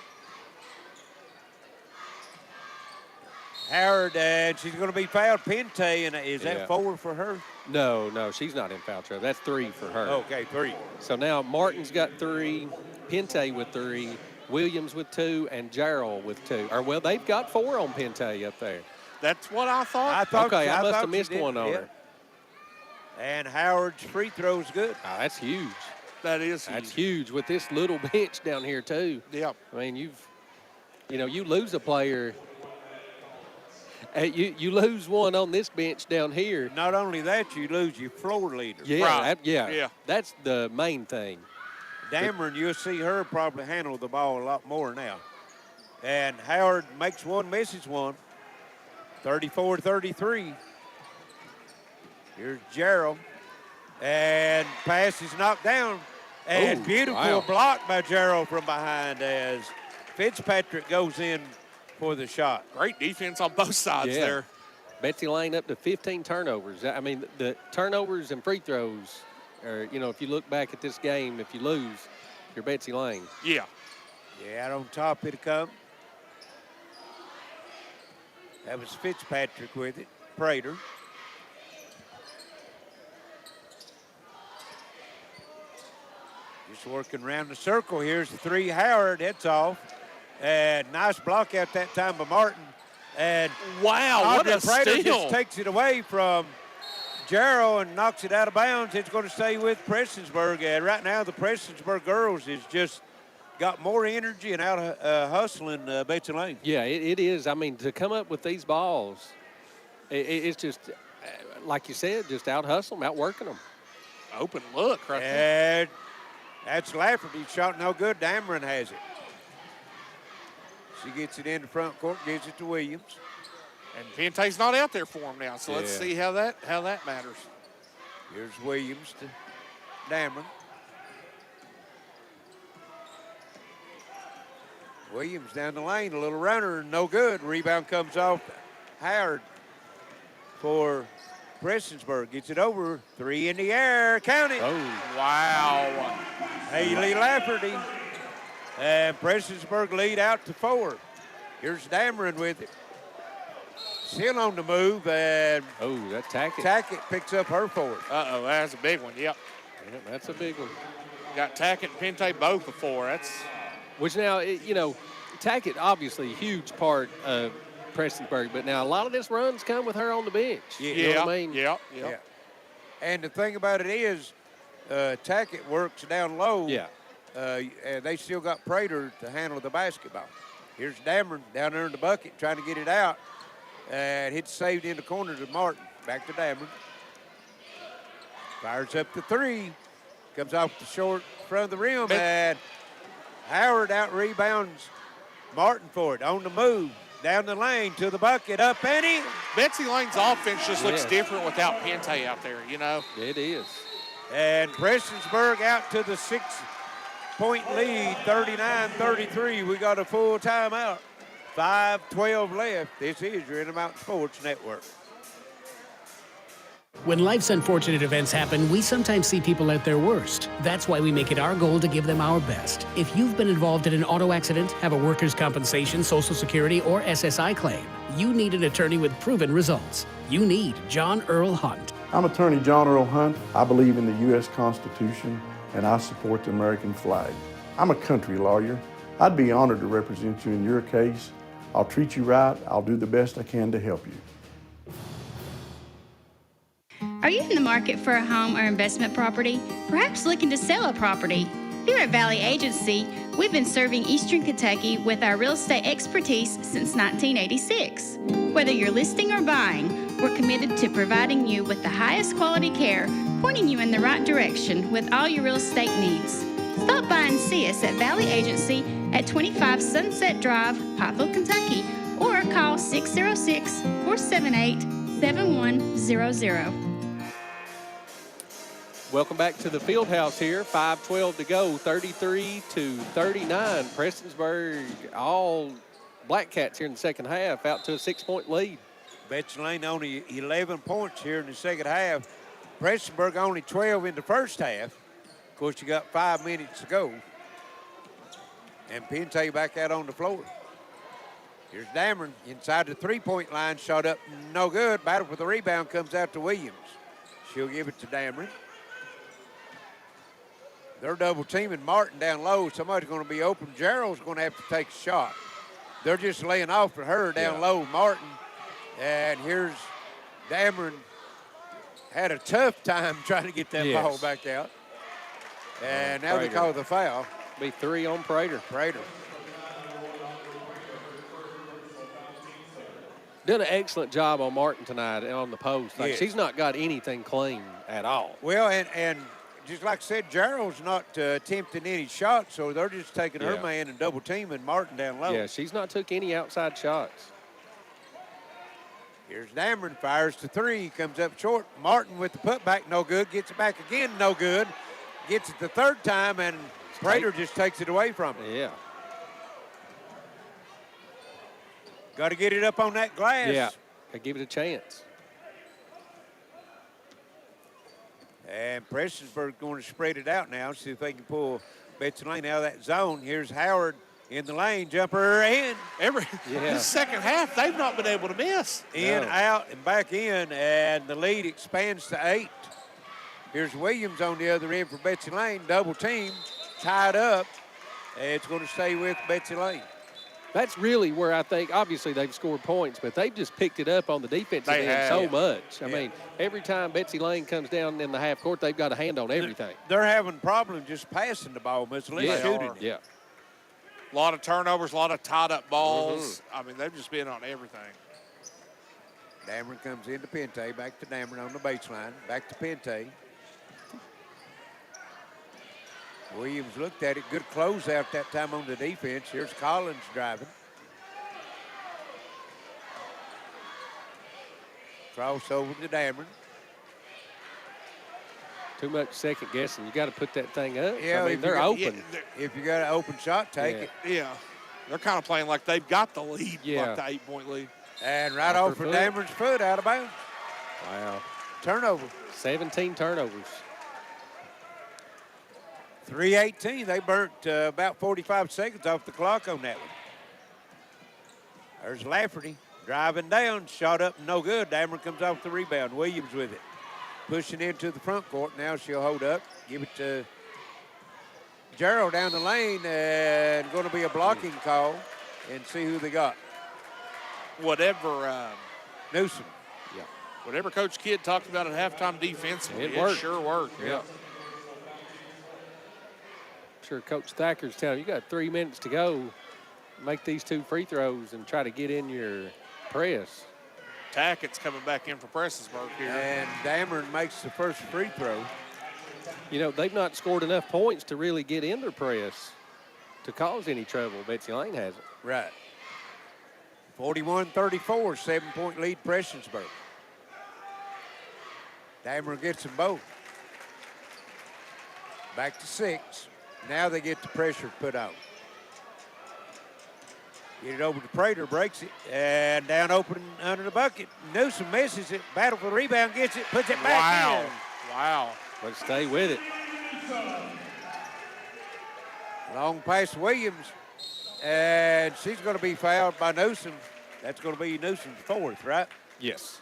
Howard, and she's going to be fouled. Pente, and is that 4 for her? No, she's not in foul trouble. That's 3 for her. Okay, 3. So now Martin's got 3, Pente with 3, Williams with 2, and Gerald with 2. Or, well, they've got 4 on Pente up there. That's what I thought. I must have missed one on her. And Howard's free throw's good. Oh, that's huge. That is huge. That's huge with this little bench down here, too. Yeah. I mean, you lose a player. You lose one on this bench down here. Not only that, you lose your floor leader. Yeah, Right. yeah. That's the main thing. Dameron, you'll see her probably handle the ball a lot more now. And Howard makes one, misses one. 34-33. Here's Gerald. And pass is knocked down. And beautiful block by Gerald from behind as Fitzpatrick goes in for the shot. Great defense on both sides there. Betsy Layne up to 15 turnovers. I mean, the turnovers and free throws are, if you look back at this game, if you lose, you're Betsy Layne. Yeah. Yeah, out on top it'll come. That was Fitzpatrick with it. Prater. Just working around the circle. Here's the 3. Howard, it's off. And nice block out that time by Martin. And wow, what a Prater steal. just takes it away from Gerald and knocks it out of bounds. It's going to stay with Prestonsburg. And right now the Prestonsburg girls is just got more energy and out hustling Betsy Layne. Yeah, it is. I mean, to come up with these balls, it's just, like you said, just out hustle them, out working them. Open look right there. And that's Lafferty. Shot no good. Dameron has it. She gets it into front court, gives it to Williams. And Pente's not out there for him now, so let's see how that matters. Here's Williams to Dameron. Williams down the lane, a little runner, no good. Rebound comes off Howard for Prestonsburg. Gets it over, 3 in the air, count it. Oh, wow. Haley Lafferty. And Prestonsburg lead out to 4. Here's Dameron with it. Still on the move, and that's Tackett. Tackett picks up her 4th. Uh-oh, that's a big one, yep. Yeah, that's a big one. Got Tackett and Pente both before. That's which now, Tackett obviously a huge part of Prestonsburg, but now a lot of this runs come with her on the bench. You know what I mean? Yeah. And the thing about it is, Tackett works down low. Yeah. And they still got Prater to handle the basketball. Here's Dameron down there in the bucket trying to get it out. And it's saved in the corner to Martin. Back to Dameron. Fires up the 3. Comes off the short front of the rim. And Howard out rebounds Martin for it. On the move. Down the lane to the bucket. Up and in. Betsy Layne's offense just looks different without Pente out there, It is. And Prestonsburg out to the 6-point lead, 39-33. We got a full timeout. 5:12 left. This is your Intermountain Sports Network. When life's unfortunate events happen, we sometimes see people at their worst. That's why we make it our goal to give them our best. If you've been involved in an auto accident, have a workers' compensation, Social Security, or SSI claim, you need an attorney with proven results. You need John Earl Hunt. I'm attorney John Earl Hunt. I believe in the U.S. Constitution, and I support the American flag. I'm a country lawyer. I'd be honored to represent you in your case. I'll treat you right. I'll do the best I can to help you. Are you in the market for a home or investment property? Perhaps looking to sell a property? Here at Valley Agency, we've been serving Eastern Kentucky with our real estate expertise since 1986. Whether you're listing or buying, we're committed to providing you with the highest quality care, pointing you in the right direction with all your real estate needs. Stop by and see us at Valley Agency at 25 Sunset Drive, Pikeville, Kentucky, or call 606-478-7100. Welcome back to the field house here. 5:12 to go, 33-39. Prestonsburg, all Blackcats here in the second half, out to a 6-point lead. Betsy Layne only 11 points here in the second half. Prestonsburg only 12 in the first half. Of course, you got 5 minutes to go. And Pente back out on the floor. Here's Dameron inside the three-point line. Shot up, no good. Battle for the rebound comes out to Williams. She'll give it to Dameron. They're double teaming Martin down low. Somebody's going to be open. Gerald's going to have to take a shot. They're just laying off of her down low, Martin. And here's Dameron. Had a tough time trying to get that ball back out. And now they call the foul. Be 3 on Prater. Done an excellent job on Martin tonight on the post. Like, she's not got anything clean at all. Well, and just like I said, Gerald's not attempting any shots, so they're just taking her man and double teaming Martin down low. Yeah, she's not took any outside shots. Here's Dameron, fires to 3, comes up short. Martin with the putback, no good. Gets it back again, no good. Gets it the third time, and Prater just takes it away from her. Yeah. Got to get it up on that glass. Yeah, give it a chance. And Prestonsburg going to spread it out now, see if they can pull Betsy Layne out of that zone. Here's Howard in the lane, jumper in. The second half, they've not been able to miss. In, out, and back in, and the lead expands to 8. Here's Williams on the other end for Betsy Layne, double team, tied up. It's going to stay with Betsy Layne. That's really where I think, obviously, they've scored points, but they've just picked it up on the defensive end so much. I mean, every time Betsy Layne comes down in the half court, they've got a hand on everything. They're having problems just passing the ball, Miss Lee, shooting. Yeah. A lot of turnovers, a lot of tied-up balls. I mean, they've just been on everything. Dameron comes into Pente, back to Dameron on the baseline, back to Pente. Williams looked at it. Good closeout that time on the defense. Here's Collins driving. Crossover to Dameron. Too much second guessing. You got to put that thing up. Yeah, I mean, they're open. If you got an open shot, take it. Yeah. They're kind of playing like they've got the lead, like the 8-point lead. And right off for Dameron's foot, out of bounds. Wow. Turnover. 17 turnovers. 3:18. They burnt about 45 seconds off the clock on that one. There's Lafferty driving down, shot up, no good. Dameron comes off the rebound. Williams with it. Pushing into the front court. Now she'll hold up. Give it to Gerald down the lane, and going to be a blocking call, and see who they got. Whatever. Newsom. Yeah. Whatever Coach Kidd talked about at halftime defensively, it sure worked. Yeah. Sure, Coach Thacker's telling you got 3 minutes to go. Make these 2 free throws and try to get in your press. Tackett's coming back in for Prestonsburg here. And Dameron makes the first free throw. You know, they've not scored enough points to really get in their press to cause any trouble. Betsy Layne hasn't. Right. 41-34, 7-point lead Prestonsburg. Dameron gets them both. Back to 6. Now they get the pressure put on. Get it over to Prater, breaks it, and down open under the bucket. Newsom misses it, battle for the rebound, gets it, puts it back in. Wow. But stay with it. Long pass to Williams, and she's going to be fouled by Newsom. That's going to be Newsom's 4th, right? Yes.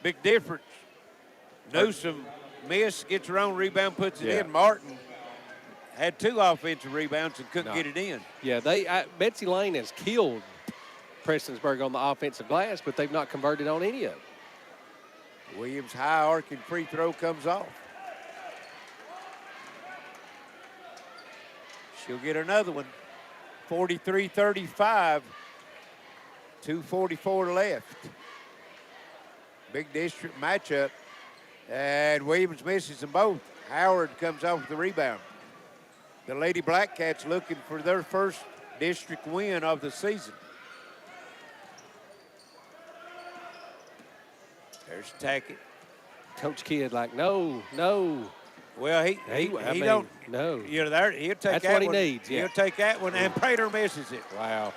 Big difference. Newsom missed, gets her own rebound, puts it in. Martin had 2 offensive rebounds and couldn't get it in. Yeah, Betsy Layne has killed Prestonsburg on the offensive glass, but they've not converted on any of it. Williams' high arcing free throw comes off. She'll get another one. 43-35. 2:44 left. Big district matchup. And Williams misses them both. Howard comes off with the rebound. The Lady Blackcats looking for their first district win of the season. There's Tackett. Coach Kidd like, no. Well, he don't. No. You know, he'll take That's that what he one. needs. Yeah. He'll take that one, and Prater misses it. Wow.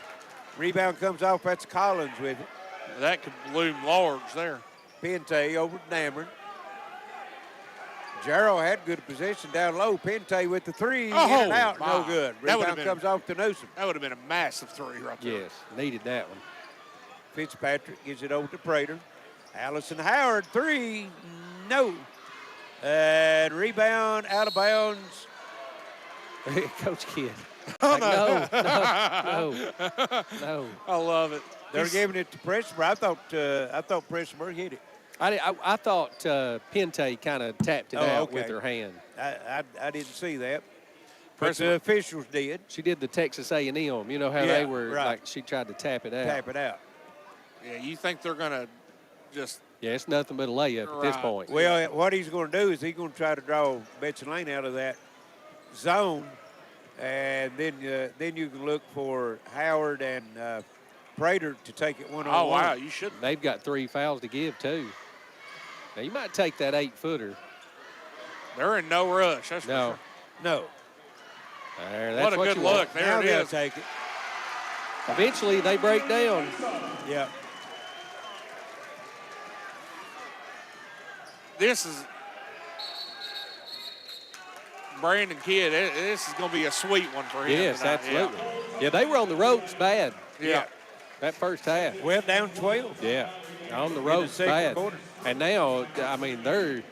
Rebound comes off. That's Collins with it. That could loom large there. Pente over to Dameron. Jarrell had good position down low. Pente with the three, in Oh, and out, my. no good. That would've Rebound been- comes off to Newsom. That would have been a massive three right there. Yes, needed that one. Fitzpatrick gives it over to Prater. Allison Howard, three, no. And rebound, out of bounds. Coach Kidd. Oh, Like, no. I love it. They're giving it to Prestonsburg. I thought Prestonsburg hit it. I thought Pente kind of tapped it out with okay. her hand. I didn't see that. But the officials did. She did the Texas A&M. You know how Yeah, they were, right. like she tried to tap it out. Tap it out. Yeah, you think they're going to just Yeah, it's nothing but a layup at this Right. point. Well, what he's going to do is he's going to try to draw Betsy Layne out of that zone, and then you can look for Howard and Prater to take it one-on-one. Oh, wow, you should. They've got 3 fouls to give, too. Now, you might take that 8-footer. They're in no rush. That's No. for sure. No. There, that's What a good you want. look. There Now it they'll is. take it. Eventually, they break down. Yeah. This is Brandon Kidd. This is going to be a sweet one for him. Yes, tonight. absolutely. Yeah, they were on the ropes bad Yeah. that first half. Well, down 12. Yeah, on the ropes second bad. quarter. And now, I mean, they're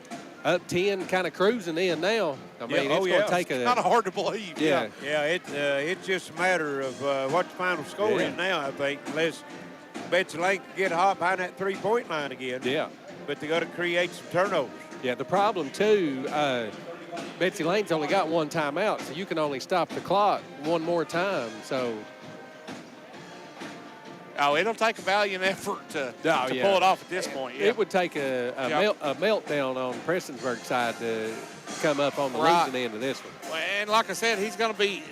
up 10, kind of cruising in now. I mean, it's going to take a Kind of hard to believe. yeah. Yeah, it's just a matter of what the final score Yeah. is now, I think, unless Betsy Layne can get hot behind that three-point line again. Yeah. But they got to create some turnovers. Yeah, the problem, too, Betsy Layne's only got 1 timeout, so you can only stop the clock 1 more time. So, Oh, it'll take a valiant effort to yeah. pull it off at this point. Yeah. it would take a Yeah. meltdown on Prestonsburg side to come up on the Right. losing end of this one. Well, and like I said, he's going to be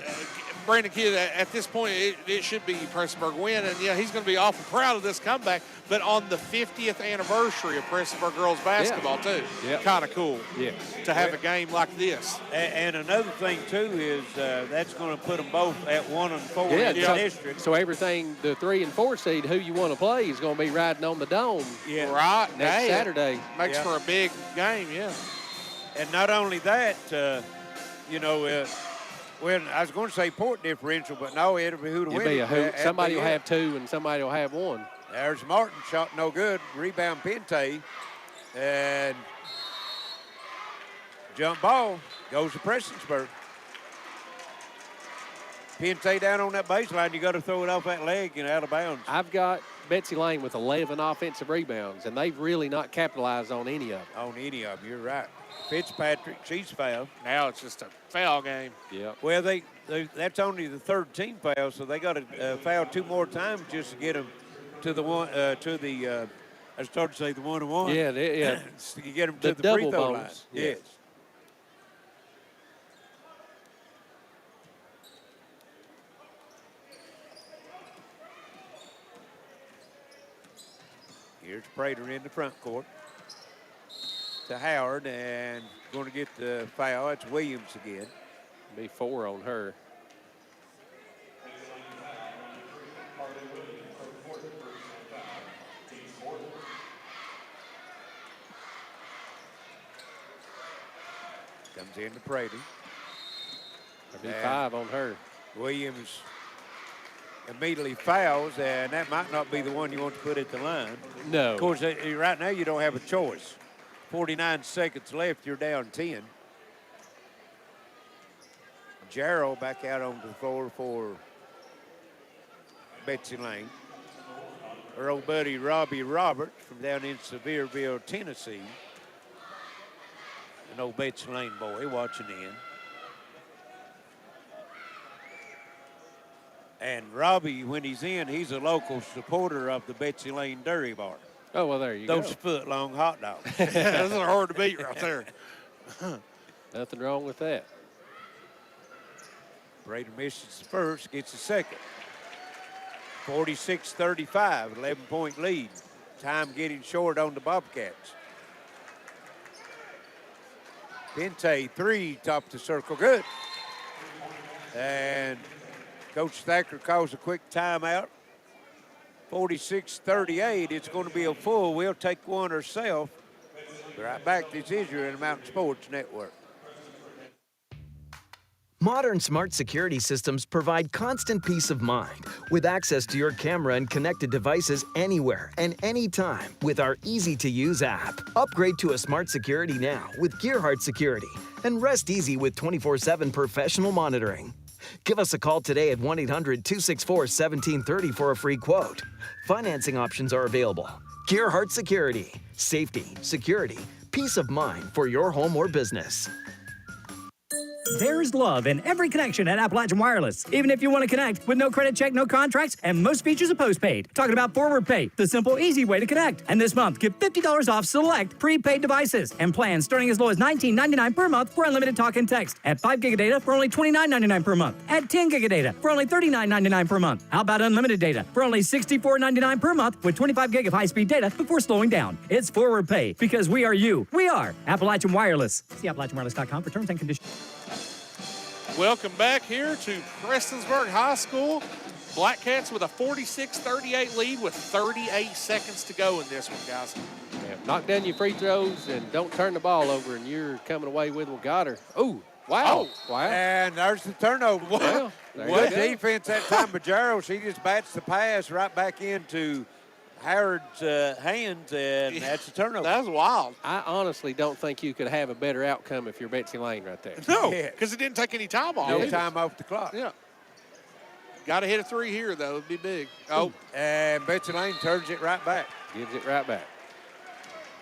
Brandon Kidd at this point. It should be Prestonsburg win, and yeah, he's going to be awful proud of this comeback. But on the 50th anniversary of Prestonsburg girls basketball too, Yeah. kind of cool Yes. to have a game like this. And another thing, too, is that's going to put them both at 1 and 4 Yeah, in the so, district. so everything, the 3 and 4 seed, who you want to play is going to be riding on the dome Yeah. Right, next Hey, Saturday. makes Yeah. for a big game. Yeah. And not only that, when I was going to say point differential, but no, it'll be who to It'll win. be a hoop. That'll Somebody be will it. have 2 and somebody will have 1. There's Martin, shot no good. Rebound Pente. And jump ball goes to Prestonsburg. Pente down on that baseline. You got to throw it off that leg and out of bounds. I've got Betsy Layne with 11 offensive rebounds, and they've really not capitalized on any of them. On any of them, you're right. Fitzpatrick, she's fouled. Now it's just a foul game. Yeah. Well, that's only the third team foul, so they got to foul 2 more times just to get them to the one I started to say the 1-on-1. Yeah, You get them The to the free double throw line. bonus. Yes. Here's Prater in the front court to Howard, and going to get the foul. It's Williams again. Be 4 on her. Comes in to Prater. That'd be And 5 on her. Williams immediately fouls, and that might not be the one you want to put at the line. No. Of course, right now you don't have a choice. 49 seconds left, you're down 10. Jarrell back out on the floor for Betsy Layne. Her old buddy Robbie Roberts from down in Sevierville, Tennessee. An old Betsy Layne boy watching in. And Robbie, when he's in, he's a local supporter of the Betsy Layne Dairy Bar. Oh, well, there you Those go. foot-long hot dogs. Those are hard to beat right there. Nothing wrong with that. Prater misses the first, gets the second. 46-35, 11-point lead. Time getting short on the Bobcats. Pente, 3, top of the circle, good. And Coach Thacker calls a quick timeout. 46-38, it's going to be a full. We'll take one herself. Be right back. This is your Intermountain Sports Network. Modern smart security systems provide constant peace of mind with access to your camera and connected devices anywhere and anytime with our easy-to-use app. Upgrade to a smart security now with Gearheart Security and rest easy with 24/7 professional monitoring. Give us a call today at 1-800-264-1730 for a free quote. Financing options are available. Gearheart Security. Safety, security, peace of mind for your home or business. There's love in every connection at Appalachian Wireless. Even if you want to connect with no credit check, no contracts, and most features of postpaid. Talking about Forward Pay, the simple, easy way to connect. And this month, get $50 off select prepaid devices and plans starting as low as $19.99 per month for unlimited talk and text. At 5 gig of data for only $29.99 per month. At 10 gig of data for only $39.99 per month. How about unlimited data for only $64.99 per month with 25 gig of high-speed data before slowing down? It's Forward Pay because we are you. We are Appalachian Wireless. See AppalachianWireless.com for terms and conditions. Welcome back here to Prestonsburg High School. Blackcats with a 46-38 lead with 38 seconds to go in this one, guys. Yeah, knock down your free throws and don't turn the ball over, and you're coming away with one. Got her. Oh, wow. Oh. Wow. And there's the turnover. Well, there you Good go. defense that time by Gerald. She just bats the pass right back into Howard's hands, and that's a turnover. That was wild. I honestly don't think you could have a better outcome if you're Betsy Layne right there. No, Yeah. because it didn't take any time off. No time off the clock. Yeah. Got to hit a three here, though. It'd be big. Oh, And Betsy Layne turns it right back. Gives it right back.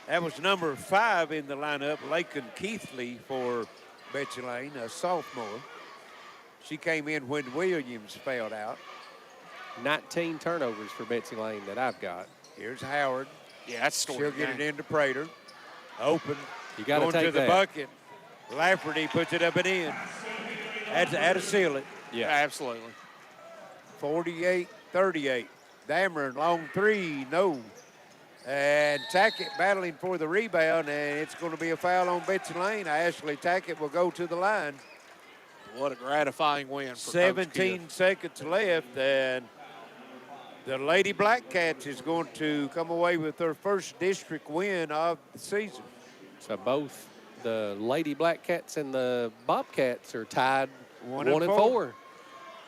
That was number 5 in the lineup, Lakin Keithley for Betsy Layne, a sophomore. She came in when Williams failed out. 19 turnovers for Betsy Layne that I've got. Here's Howard. yeah, that's story. She'll get it into Prater. Open. You got to Going take to the that. bucket. Lafferty puts it up and in. Had to seal it. Yeah, absolutely. 48-38. Dameron, long three, no. And Tackett battling for the rebound, and it's going to be a foul on Betsy Layne. Ashley Tackett will go to the line. What a gratifying win for Coach 17 Kidd. seconds left, and the Lady Blackcats is going to come away with their first district win of the season. So both the Lady Blackcats and the Bobcats are tied 1 and 4.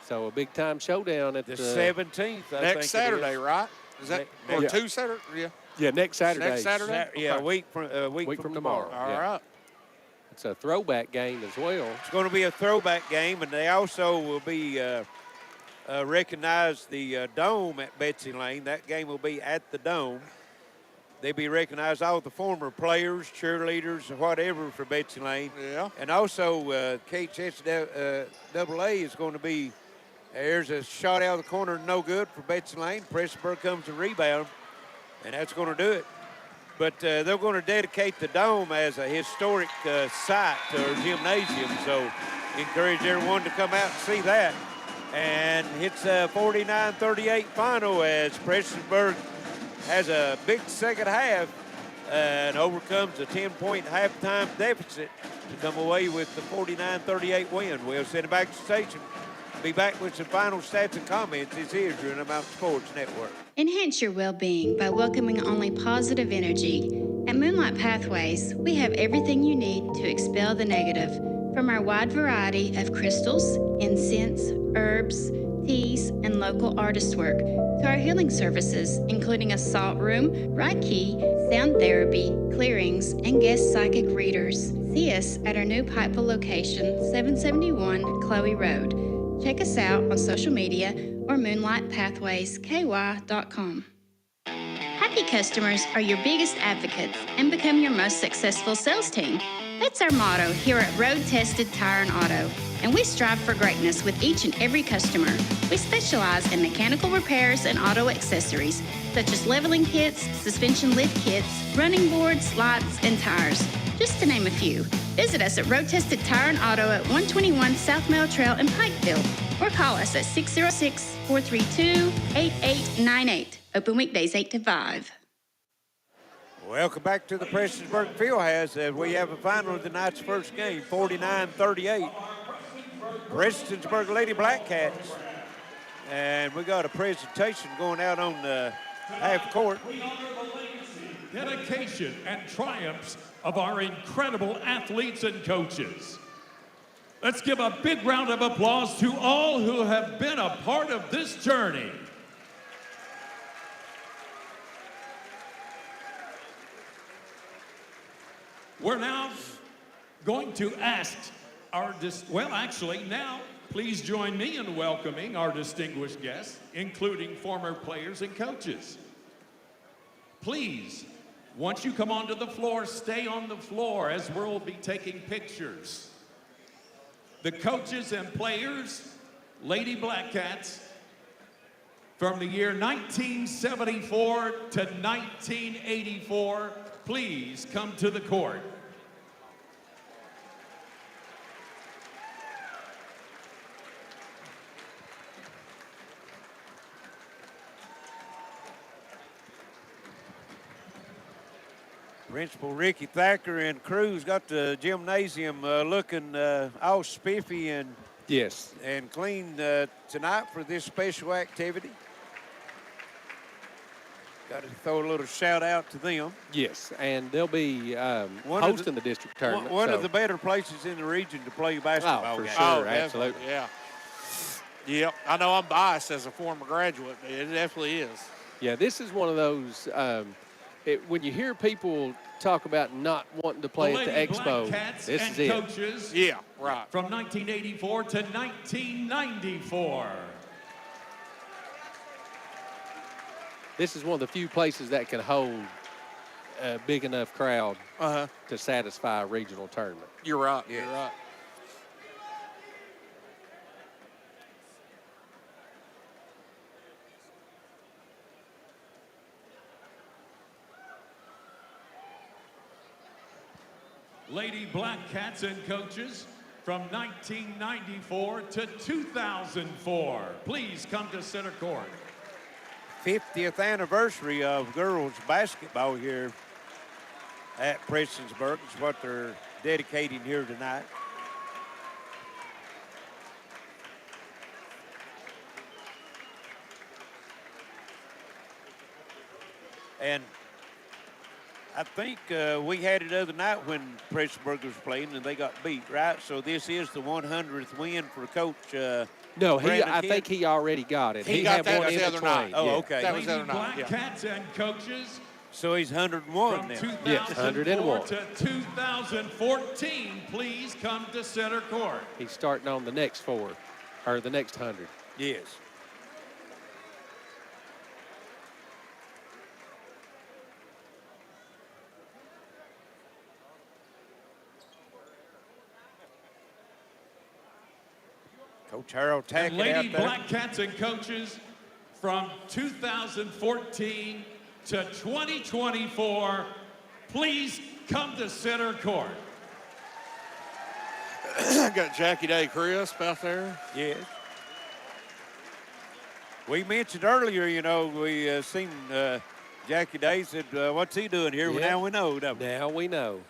So a big time showdown at The 17th, I think Next Saturday, it is. right? Is that or yeah. 2 Saturday? Yeah. next Saturday. Next Saturday? Yeah, Okay. a week from tomorrow. All Yeah. right. It's a throwback game as well. It's going to be a throwback game, and they also will be recognize the Dome at Betsy Layne. That game will be at the Dome. They'll be recognized all the former players, cheerleaders, or whatever for Betsy Layne. Yeah. And also, KHS is going to be, there's a shot out of the corner, no good for Betsy Layne. Prestonsburg comes to rebound, and that's going to do it. But they're going to dedicate the Dome as a historic site or gymnasium, so encourage everyone to come out and see that. And it's a 49-38 final as Prestonsburg has a big second half and overcomes a 10-point halftime deficit to come away with the 49-38 win. We'll send it back to the station. Be back with some final stats and comments. This is your Intermountain Sports Network. Enhance your well-being by welcoming only positive energy. At Moonlight Pathways, we have everything you need to expel the negative. From our wide variety of crystals, incense, herbs, teas, and local artist work, to our healing services, including a salt room, Reiki, sound therapy, clearings, and guest psychic readers. See us at our new Pikeville location, 771 Chloe Road. Check us out on social media or moonlightpathwaysky.com. Happy customers are your biggest advocates and become your most successful sales team. That's our motto here at Roadtested Tire and Auto, and we strive for greatness with each and every customer. We specialize in mechanical repairs and auto accessories, such as leveling kits, suspension lift kits, running boards, lights, and tires, just to name a few. Visit us at Roadtested Tire and Auto at 121 South Mail Trail in Pikeville, or call us at 606-432-8898. Open weekdays 8 to 5. Welcome back to the Prestonsburg Fieldhouse as we have a final of tonight's first game, 49-38. Prestonsburg Lady Blackcats. And we got a presentation going out on the half court. dedication, and triumphs of our incredible athletes and coaches. Let's give a big round of applause to all who have been a part of this journey. We're now going to ask our, now please join me in welcoming our distinguished guests, including former players and coaches. Please, once you come onto the floor, stay on the floor as we'll be taking pictures. The coaches and players, Lady Blackcats, from the year 1974 to 1984, please come to the court. Principal Ricky Thacker and crew's got the gymnasium looking all spiffy and yes, and clean tonight for this special activity. Got to throw a little shout out to them. Yes, and they'll be hosting the district tournament. One of the better places in the region to play basketball. Oh, for game. sure, absolutely. Yeah. Yep, I know I'm biased as a former graduate, but it definitely is. Yeah, this is one of those, when you hear people talk about not wanting to play at the expo, Blackcats this and is it. Coaches, yeah, right. From 1984 to 1994. This is one of the few places that can hold a big enough crowd to satisfy a regional tournament. You're right. Yes. You're right. Lady Blackcats and coaches from 1994 to 2004. Please come to center court. 50th anniversary of girls basketball here at Prestonsburg is what they're dedicating here tonight. And I think we had it the other night when Prestonsburg was playing and they got beat, right? So this is the 100th win for Coach No, Brandon I Kidd? think he already got it. He had got that one the in other between. night. Oh, Yeah. okay. That was the Lady other night. Yeah. Blackcats and coaches So he's 101 from now. 2004 Yes, 101. to 2014. Please come to center court. He's starting on the next 4, or the next 100. Yes. Coach Harold And Tackett Lady out there. Blackcats and coaches from 2014 to 2024, please come to center court. Got Jackie Day Crisp out there. Yes. We mentioned earlier, you know, we seen Jackie Day said, what's he doing here? Well, Yeah. now we know, don't we? Now we know.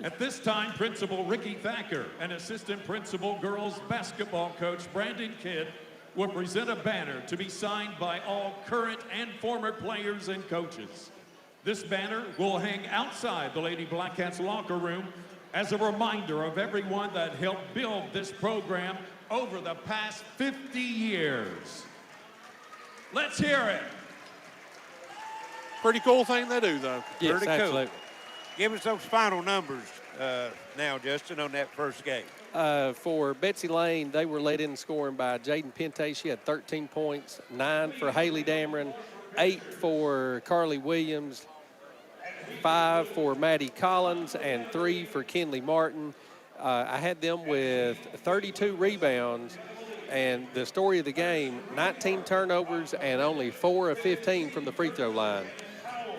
At this time, Principal Ricky Thacker and Assistant Principal Girls Basketball Coach Brandon Kidd will present a banner to be signed by all current and former players and coaches. This banner will hang outside the Lady Blackcats locker room as a reminder of everyone that helped build this program over the past 50 years. Let's hear it. Pretty cool thing they do, though. Yes, Pretty cool. absolutely. Give us those final numbers now, Justin, on that first game. For Betsy Layne, they were led in scoring by Jaden Pente. She had 13 points, 9 for Haley Dameron, 8 for Carly Williams, 5 for Maddie Collins, and 3 for Kinley Martin. I had them with 32 rebounds, and the story of the game, 19 turnovers and only 4 of 15 from the free throw line.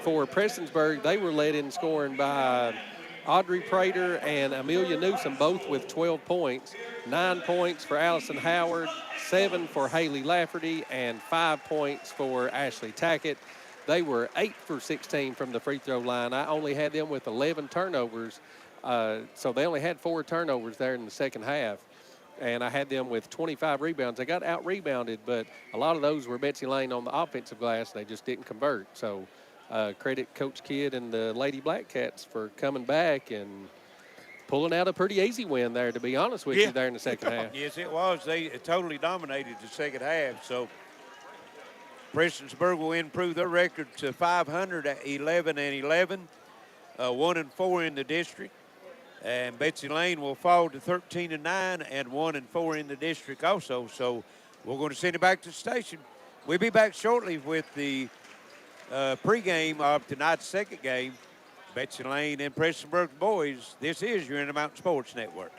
For Prestonsburg, they were led in scoring by Audrey Prater and Amelia Newsom, both with 12 points. 9 points for Allison Howard, 7 for Haley Lafferty, and 5 points for Ashley Tackett. They were 8 for 16 from the free throw line. I only had them with 11 turnovers, so they only had 4 turnovers there in the second half. And I had them with 25 rebounds. They got out-rebounded, but a lot of those were Betsy Layne on the offensive glass, and they just didn't convert. So credit Coach Kidd and the Lady Blackcats for coming back and pulling out a pretty easy win there, to be honest with you, there in the second half. Yes, it was. They totally dominated the second half. So Prestonsburg will improve their record to 500 at 11-11, 1-4 in the district. And Betsy Layne will fall to 13-9 and 1-4 in the district also. So we're going to send it back to the station. We'll be back shortly with the pregame of tonight's second game. Betsy Layne and Prestonsburg boys. This is your Intermountain Sports Network.